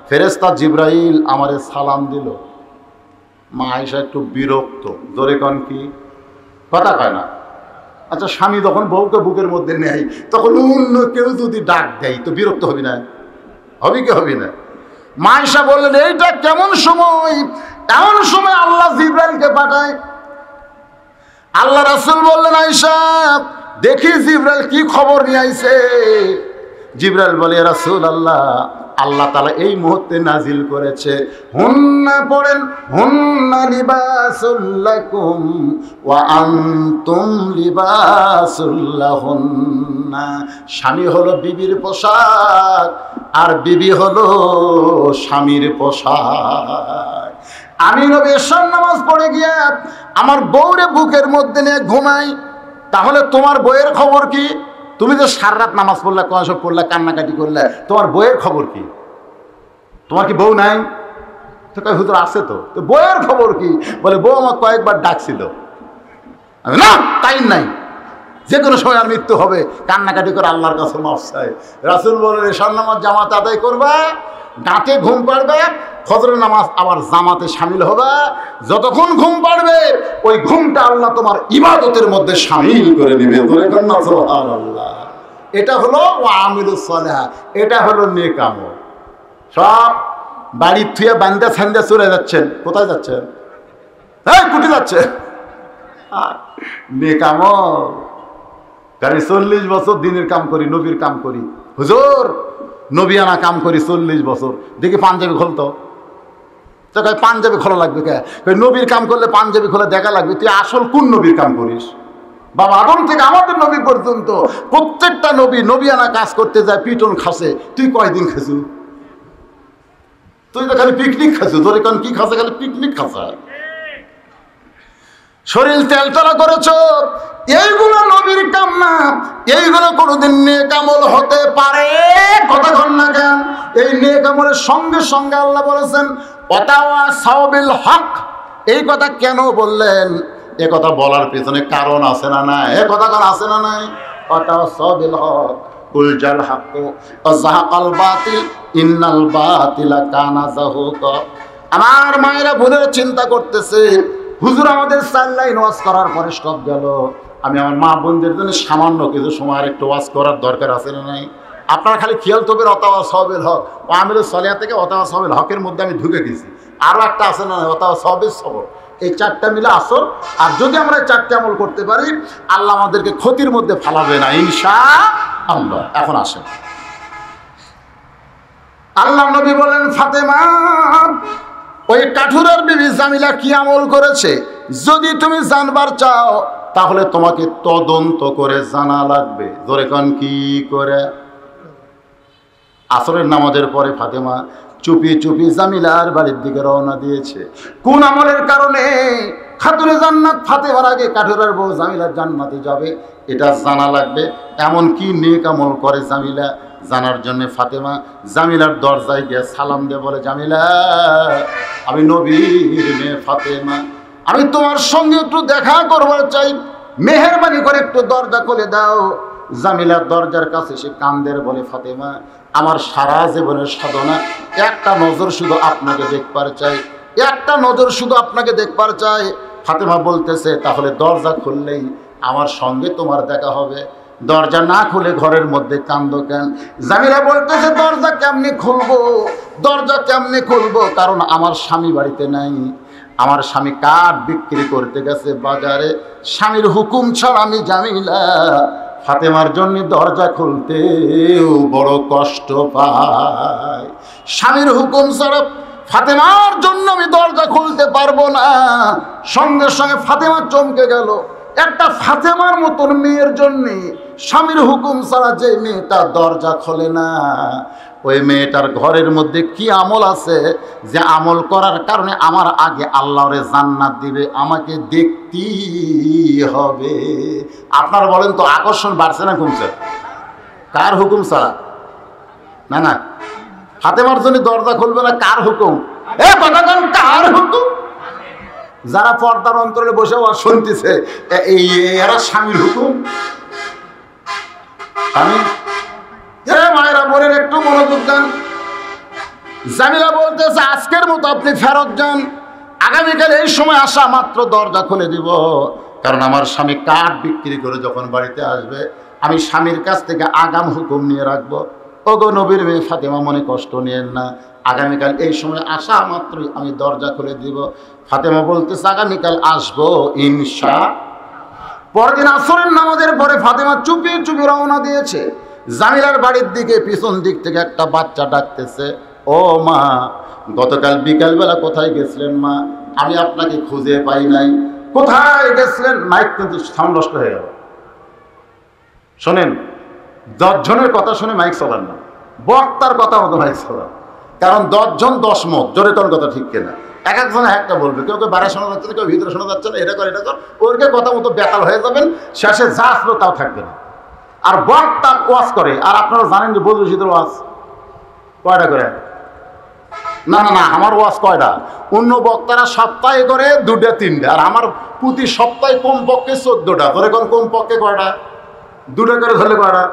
S1: ফেরেশতা জিবরাইল আমারে সালাম দিল। মা আয়েশা একটু বিরক্ত। জোরে কন, কি কথা কয় না? আচ্ছা, স্বামী যখন বউকে বুকের মধ্যে নেয় তখন অন্য কেউ যদি ডাক দেয় তো বিরক্ত হবি না? হবি কি হবি না? মা আয়েশা বললেন, এইটা কেমন সময়? এমন সময় আল্লাহ জিবরাইলকে পাঠায়। আল্লাহ রাসূল বললেন, আয়েশা দেখি জিবরাইল কি খবর নিয়ে আইছে। জিবরাইল বলে, ইয়া রাসূলুল্লাহ, আল্লাহ তাআলা এই মুহূর্তে নাজিল করেছে, হুন্না পড়েন, হুন্না লিবাসুল লাকুম ওয়া আনতুম লিবাসুল লাহুন্না। স্বামী হলো বিবির পোশাক আর বিবি হলো স্বামীর পোশাক। আমি নবী এশার নামাজ পড়ে গিয়া আমার বউরে বুকের মধ্যে নিয়ে ঘুমাই, তাহলে তোমার বউয়ের খবর কি? তুমি যে সারা রাত নামাজ পড়লে, কোরআন শরীফ পড়লে, কান্নাকাটি করলে, তোমার বউয়ের খবর কি? তোমার কি বউ নাই? তো কয়, হুজুর আছে তো। তো বউয়ের খবর কি? বলে, বউ আমার কয়েকবার ডাকছিল। আমি না, টাইম নাই, যে কোনো সময় আর মৃত্যু হবে, কান্নাকাটি করে আল্লাহর কাছে মাফ চাই। রাসূল বলেন, এশার নামাজ জামাত আদায় করবা, দাঁতে ঘুম পাড়বে, ফজরের নামাজ আবার জামাতে শামিল হবে। যতক্ষণ ঘুম পাড়বে ওই ঘুমটা আল্লাহ তোমার ইবাদতের মধ্যে শামিল করে দিবে। সুবহানাল্লাহ। এটা হলো আমিলুস সালিহা, এটা হলো নেক আমল। সব বাড়ির থুয়ে বান্দা ছান্দা চলে যাচ্ছেন, কোথায় যাচ্ছেন? হ্যাঁ, কুটি যাচ্ছে। নেক আমল। কারণ 40 বছর দিনের কাম করি, নবীর কাম করি, হুজুর নবিয়ানা কাম করি 40 বছর, দেখি পাঞ্জাবি খুলতো। তো পাঞ্জাবি খোলা লাগবে কে? নবীর কাম করলে পাঞ্জাবি খোলা দেখা লাগবে। তুই আসল কোন নবীর কাম করিস? বাবা আদম থেকে আমাদের নবী পর্যন্ত প্রত্যেকটা নবী নবিয়ানা কাজ করতে যায়, পিটন খাসে। তুই কয়দিন খাসু? তুই তো খালি পিকনিক খাসু। তোর এখন কি খাসে? খালি পিকনিক খাসা। শরীর তেলতলা করেছ, এইগুলো নবীর কাম না। এইগুলো কোনোদিন নেক আমল হতে পারে? কথা কন না কেন? এই নেক আমলের সঙ্গে সঙ্গে আল্লাহ বলেছেন ওয়াতাওয়াসাউ বিল হক। এই কথা কেন বললেন? এ কথা বলার পেছনে কারণ আছে না নাই? এ কথা কারণ আছে না নাই? ওয়াতাওয়াসাউ বিল হক কুল জাল হক ওয়া যাহাকাল বাতিল ইন্নাল বাতিলা কানা যাহুকা। আমার মায়েরা বোনেরা চিন্তা করতেছে, হুজুর আমাদের 4 লাইন ওয়াজ করার পরে স্টপ গেল। আমি আমার মা বোনদের জন্য সামান্য কিছু সময় আর একটু ওয়াজ করার দরকার আছে না নাই? আপনারা খালি খেয়াল তবে ওয়াতাওয়াসাউ বিল হক ও আমিলুস সালিহা থেকে ওয়াতাওয়াসাউ বিল হকের মধ্যে আমি ঢুকে গেছি। আরও একটা আছে না, ওয়াতাওয়াসাউ বিস সবর। এই 4টা মিলে আসল। আর যদি আমরা এই 4টে আমল করতে পারি, আল্লাহ আমাদেরকে ক্ষতির মধ্যে ফালাবে না ইনশাআল্লাহ। এখন আসেন, আল্লাহ নবী বলেন ফাতেমা, ওই কাঠুরের বিবি জামিলা কি আমল করেছে যদি তুমি জানবার চাও, তাহলে তোমাকে তদন্ত করে জানা লাগবে। ধরে কোন কি করে? আসরের নামাজের পরে ফাতেমা চুপি চুপি জামিলার বাড়ির দিকে রওনা দিয়েছে। কোন আমলের কারণে? খাতুনে জান্নাত ফাতেমার আগে কাঠুরের বউ জামিলার জান্নাতে যাবে, এটা জানা লাগবে। এমন কি নেক আমল করে জামিলা? জানার জন্য ফাতেমা জামিলার দরজায় গিয়ে সালাম দিয়ে বলে, জামিলা, আমি নবীর মেয়ে ফাতেমা, আমি তোমার সঙ্গে একটু দেখা করবার চাই, মেহেরবানি করে একটু দরজা খুলে দাও। জামিলার দরজার কাছে সে কান্দের বলে, ফাতেমা, আমার সারা জীবনের সাধনা একটা নজর শুধু আপনাকে দেখবার চাই, একটা নজর শুধু আপনাকে দেখবার চাই। ফাতেমা বলতেছে, তাহলে দরজা খুললেই আমার সঙ্গে তোমার দেখা হবে। দরজা না খুলে ঘরের মধ্যে কান্দো কেন? জামিলা বলতেছে, দরজা কেমনে খুলবো? দরজা কেমনে খুলবো? কারণ আমার স্বামী বাড়িতে নাই। আমার স্বামী কাঠ বিক্রি করতে গেছে বাজারে। স্বামীর হুকুম ছাড়া আমি জামিলা ফাতেমার জন্য দরজা খুলতেও বড় কষ্ট পাই। স্বামীর হুকুম ছাড়া ফাতেমার জন্য আমি দরজা খুলতে পারবো না। সঙ্গে সঙ্গে ফাতেমা চমকে গেল। একটা ফাতেমার মতন মেয়ের জন্যে স্বামীর হুকুম ছাড়া যে মেয়েটা দরজা খোলে না, ওই মেয়েটার ঘরের মধ্যে কি আমল আছে যে আমল করার কারণে আমার আগে আল্লাহরে জান্নাত দিবে? আমাকে দেখতেই হবে। আপনারা বলেন তো, আকর্ষণ বাড়ছে না কমছে? কার হুকুম ছাড়া? না না, ফাতেমার জন্য দরজা খুলবে না, কার হুকুম? কার হুকুম? যারা পর্দার অন্তরে বসে শুনতেছে, এরা স্বামীর হুকুম। মায়েরা বলেন, একটু মনোযোগ দেন। জামিলা বলতেছে, আজকের মতো আপনি ফেরত যান, আগামীকাল এই সময় আসা মাত্র দরজা খুলে দিব। কারণ আমার স্বামী কাঠ বিক্রি করে যখন বাড়িতে আসবে, আমি স্বামীর কাছ থেকে আগাম হুকুম নিয়ে রাখবো। ওগো নবীর মেয়ে ফাতেমা, মনে কষ্ট নিয়েন না, আগামীকাল এই সময় আসা মাত্রই আমি দরজা খুলে দিব। ফাতেমা বলতেছে, আগামীকাল আসবো ইনশা। পরদিন আসরের নামাজের পরে ফাতেমা চুপি চুপি রওনা দিয়েছে জামিলার বাড়ির দিকে। পিছন দিক থেকে একটা বাচ্চা ডাকতেছে, ও মা, গতকাল বিকালবেলা কোথায় গেছিলেন মা? আমি আপনাকে খুঁজে পাই নাই। কোথায় গেছিলেন? মাইক কিন্তু সাউন্ড নষ্ট হয়ে গেল। শোনেন, 10 জনের কথা শুনে মাইক চলান না, বক্তার কথা মতো মাইক চলান। কারণ 10 জন 10 মত, জোরে তোর কথা ঠিক কিনা? এক একজন একটা বলবে, কেউ কেউ বাইরে শোনা যাচ্ছে না, কেউ ভিতরে শোনা যাচ্ছে না, এটা কর এটা কর, ওরকে কথা মতো বেতাল হয়ে যাবেন, শেষে যা আসলো তাও থাকবে না। আর বক্তা ওয়াজ করে, আর আপনারা জানেন যে বদরুল শীতের ওয়াজ কয়টা করে? না না না, আমার ওয়াজ কয়টা? অন্য বক্তারা সপ্তাহে করে 2টা 3টা, আর আমার প্রতি সপ্তাহে কমপক্ষে 14টা। ধরে কোন কমপক্ষে কয়টা? 2টা করে ধরলে কয়টা?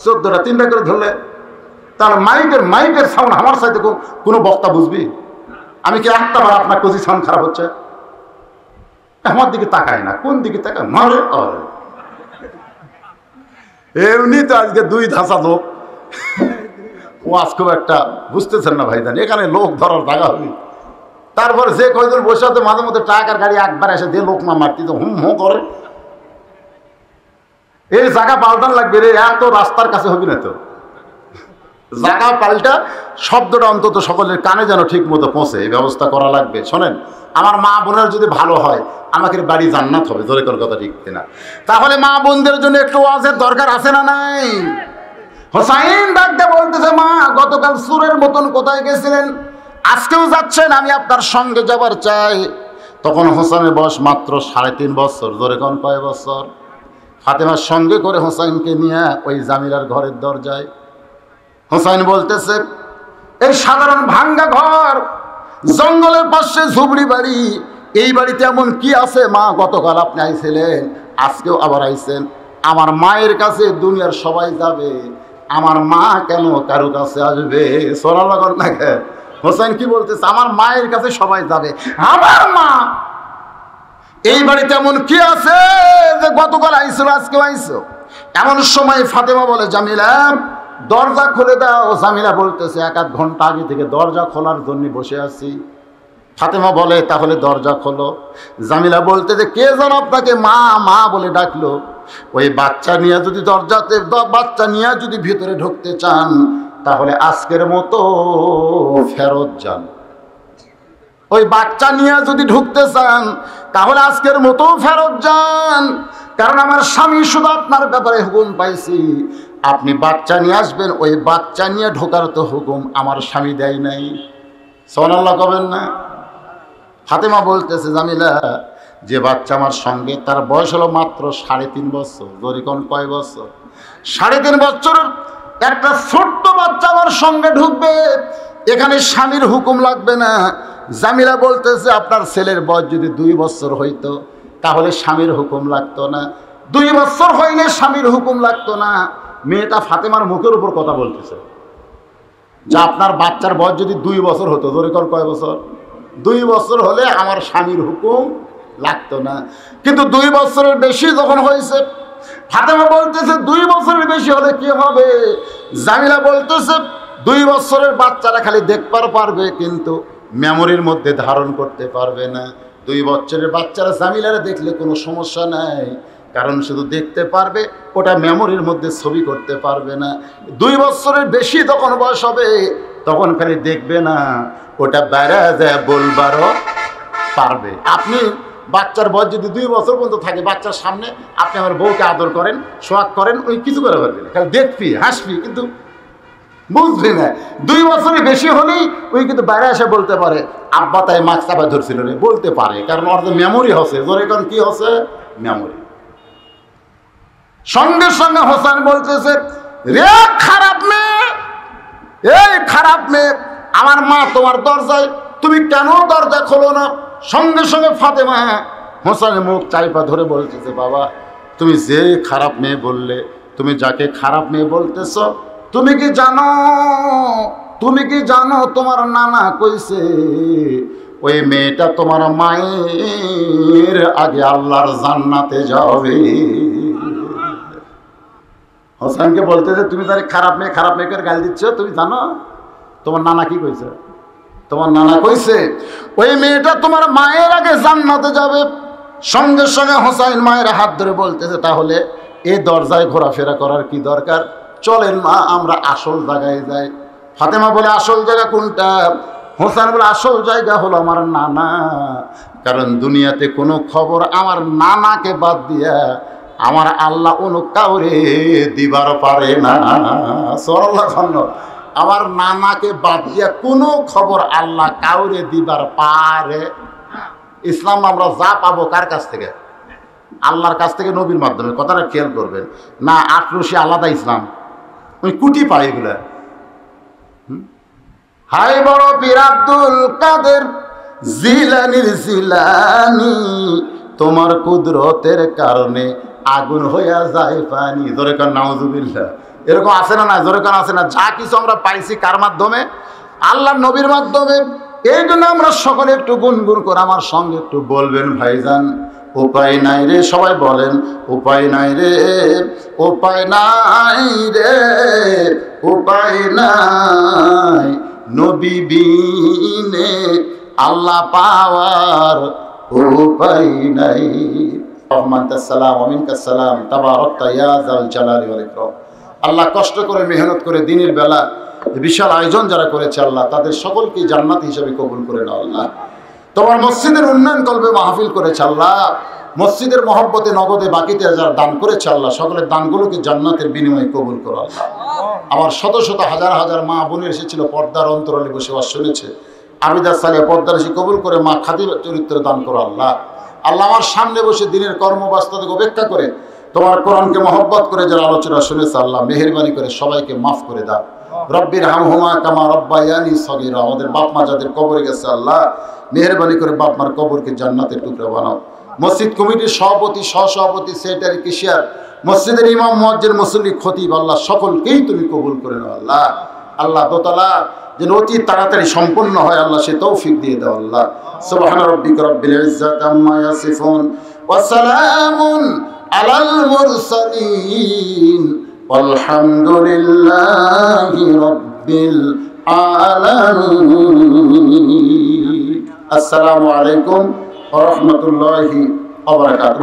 S1: 14টা। 3টা করে ধরলে তার মাইকের সাউন্ড আমার সাথে কোনো বক্তা বুঝবি? আমি কি একটা বার আপনার কজি সাউন্ড খারাপ হচ্ছে? আমার দিকে তাকায় না, কোন দিকে তাকায় মারে। এমনি তো আজকে দুই ধাঁচা লোক ওয়াজ খুব একটা বুঝতেছেন না ভাইজান, এখানে লোক ধরার জায়গা হবে। তারপর যে কয়জন বসে আছে মাঝে মধ্যে টাকার গাড়ি একবার এসে দিয়ে লোক মা মারতি তো হুম করে। এই জায়গা পাল্টান লাগবে রে, এত রাস্তার কাছে হবি না তো। জায়গা পাল্টা শব্দটা অন্তত সকলের কানে যেন ঠিক মতো পৌঁছে, এই ব্যবস্থা করা লাগবে। শোনেন, আমার মা বোনের যদি ভালো হয় আমাকে বাড়ি জান্নাত হবে, জোরে কোন কথা ঠিক কিনা? তাহলে মা বোনদের জন্য একটু ওয়াজের দরকার আছে না নাই? হোসাইন ডাকতে বলতেছে, মা গতকাল সুরের মতন কোথায় গেছিলেন, আজকেও যাচ্ছেন, আমি আপনার সঙ্গে যাবার চাই। তখন হোসেনের বয়স মাত্র 3.5 বছর। জোরে কোন কয় বছর? ফাতেমার সঙ্গে করে হোসাইনকে নিয়ে ওই জামিলার ঘরের দরজায়। হোসাইন বলতেছে, এই সাধারণ ভাঙ্গা ঘর, জঙ্গলের পাশে ঝুবড়ি বাড়ি, এই বাড়িতে এমন কি আছে মা? গতকাল আপনি আইছিলেন, আজকেও আবার আইছেন। আমার মায়ের কাছে দুনিয়ার সবাই যাবে, আমার মা কেন কারো কাছে আসবে? সোনা লাগন না। হোসেন কি বলতেছে? আমার মায়ের কাছে সবাই যাবে, আমার মা এই বাড়িতে এমন কি আছে যে গতকাল আইছিল আজকেও আইছো? এমন সময় ফাতেমা বলে, জামিলা দরজা খুলে দাও। জামিলা বলতেছে, 1-1 ঘন্টা আগে থেকে দরজা খোলার জন্য বসে আছি। ফাতেমা বলে, তাহলে দরজা খোলো। জামিলা বলতেছে, কে যেন আপনাকে মা মা বলে ডাকলো? ওই বাচ্চা নিয়ে যদি বাচ্চা নিয়ে যদি ভিতরে ঢুকতে চান তাহলে আজকের মতো ফেরত যান। ওই বাচ্চা নিয়ে যদি ঢুকতে চান তাহলে আজকের মতো ফেরত যান, কারণ আমার স্বামী শুধু আপনার ব্যাপারে হুকুম পাইছি, আপনি বাচ্চা নিয়ে আসবেন, ওই বাচ্চা নিয়ে ঢোকার তো হুকুম আমার স্বামী দেয় নাই। সুবহানাল্লাহ কবেন না? ফাতেমা বলতেছে, জামিলা যে বাচ্চা আমার সঙ্গে, তার বয়স হলো মাত্র 3.5 বছর। জরিকন কয় বছর? 3.5 বছরের একটা ছোট্ট বাচ্চা আমার সঙ্গে ঢুকবে, এখানে স্বামীর হুকুম লাগবে না। জামিলা বলতেছে, আপনার ছেলের বয়স যদি 2 বছর হইতো তাহলে স্বামীর হুকুম লাগতো না, 2 বছর হইলে স্বামীর হুকুম লাগতো না। মেয়েটা ফাতেমার মুখের উপর কথা বলতেছে যে আপনার বাচ্চার বয়স যদি 2 বছর হতো। জরিকন কয় বছর? 2 বছর হলে আমার স্বামীর হুকুম লাগতো না। কিন্তু 2 বছরের বেশি যখন হয়েছে, ফাতেমা বলতেছে 2 বছরের বেশি হলে কি হবে? জামিলা বলতেছে 2 বছরের বাচ্চারা খালি দেখবার পারবে কিন্তু মেমোরির মধ্যে ধারণ করতে পারবে না। 2 বছরের বাচ্চারা জামিলারা দেখলে কোনো সমস্যা নাই, কারণ শুধু দেখতে পারবে, ওটা মেমোরির মধ্যে ছবি করতে পারবে না। 2 বছরের বেশি যখন বয়স হবে তখন খালি দেখবে না, ওটা বাইরে যায় বলবারও পারবে। আপনি বাচ্চার বয়স যদি 2 বছর পর্যন্ত থাকে, বাচ্চার সামনে আপনি আমার বউকে আদর করেন, সোয়াগ করেন, ওই কিছু করে পারবেন, খালি দেখবি হাসবি কিন্তু বুঝবি না। 2 বছরের বেশি হলেই ওই কিন্তু বাইরে এসে বলতে পারে, আব্বা তাই মাছ চাপা ধরছিল রে, বলতে পারে, কারণ ওর মেমোরি হচ্ছে। জোরে কারণ কি হচ্ছে? মেমোরি। সঙ্গে সঙ্গে হোসেন বলতেছে, রে খারাপ মেয়ে, এই খারাপ মেয়ে, আমার মা তোমার দরজায়, তুমি কেন দরজা খোলো না? সঙ্গে সঙ্গে ফাতেমা হোসেনের মুখ চাইপা ধরে বলতেছে, বাবা তুমি যে খারাপ মেয়ে বললে, তুমি যাকে খারাপ মেয়ে বলতেছ, তুমি কি জানো তোমার নানা কইছে ওই মেয়েটা তোমার মায়ের আগে আল্লাহর জান্নাতে যাবে। হোসেনকে বলতেছে, তুমি তার খারাপ মেয়েকে গাল দিচ্ছ, তুমি জানো তোমার নানা কি কইছে? তোমার নানা কইছে ওই মেয়েটা তোমার মায়ের আগে জান্নাতে যাবে। সঙ্গে সঙ্গে হোসাইন মায়ের হাত ধরে বলতেছে, তাহলে এই দরজায় ঘোরাফেরা করার কি দরকার? চলেন মা আমরা আসল জায়গায় যাই। ফাতেমা বলে, আসল জায়গা কোনটা? হোসেন বলে, আসল জায়গা হলো আমার নানা, কারণ দুনিয়াতে কোনো খবর আমার নানাকে বাদ দিয়া আমার আল্লাহ অন্য কাউরে দিবার পারে না। সুবহানাল্লাহ। আমার নানাকে বাদ দিয়া কোনো খবর আল্লাহ কাউরে দিবার পারে। ইসলাম আমরা যা পাবো কার কাছ থেকে? আল্লাহর কাছ থেকে, নবীর মাধ্যমে। কথাটা খেয়াল করবেন না, আটরশি আলাদা ইসলাম, ওই কুটি পায় এগুলা। হাই বড় পীর আব্দুল কাদের জিলানির জিলানি, তোমার কুদরতের কারণে আগুন হইয়া যায় পানি। ধরে কার নাউজুবিল্লাহ। এরকম আছে না? না জোরে কান আছে না? যা কিছু আমরা পাইছি কার মাধ্যমে? আল্লাহর নবীর মাধ্যমে। এই জন্য আমরা সকলে একটু গুনগুন করে আমার সঙ্গে একটু বলবেন ভাইজান, উপায় নাই রে, সবাই বলেন উপায় নাই রে, উপায় নাই রে, উপায় নাই, নবী বিনে আল্লাহ পাওয়ার উপায় নাই। আল্লাহ কষ্ট করে মেহনত করে দিনের বেলা বিশাল আয়োজন যারা করেছে আল্লাহ তাদের সকলকে জান্নাত হিসেবে কবুল করে নাও আল্লাহ। তোমার মসজিদের উন্নয়ন কল্পে মাহফিল করেছে আল্লাহ, মসজিদের মহব্বতে নগদে বাকিতে যারা দান করেছে আল্লাহ সকলের দানগুলোকে জান্নাতের বিনিময়ে কবুল করো আল্লাহ। আমার শত শত হাজার হাজার মা বোনের এসেছিল পর্দার অন্তরালে বসে শুনেছে, আবিদা সালিয়া পর্দার এসে কবুল করে মা খাদির চরিত্র দান করো আল্লাহ। আল্লাহ আমার সামনে বসে দিনের কর্মব্যস্ততাকে উপেক্ষা করে তোমার কোরআনকে মহব্বত করে যারা আলোচনা শুনেছে আল্লাহ মেহেরবানি করে সবাইকে মাফ করে দাও। রব্বির হামহুমা কামা রব্বায়ানি সগীরা, আমাদের বাপ মা যাদের কবরে গেছে আল্লাহ মেহেরবানি করে বাপ মার কবরকে জান্নাতের টুকরা বানাও। মসজিদ কমিটির সভাপতি, সহসভাপতি, সেক্রেটারি, কেশিয়ার, মসজিদের ইমাম, মুয়াজ্জিন, মুসল্লি, খতিব আল্লাহ সকলকেই তুমি কবুল করে নাও আল্লাহ। আল্লাহ দোতলা যেন অতি তাড়াতাড়ি সম্পন্ন হয় আল্লাহ সে তৌফিক দিয়ে দাও আল্লাহ। সুবহানা রাব্বিকা রাব্বিল ইজ্জাতি আম্মা ইয়াসিফুন ওয়া সালামুন আলাল মুরসালিন walhamdulillahi rabbil alamin। আসসালামু আলাইকুম ওয়া রাহমাতুল্লাহি ওয়া বারাকাতুহু।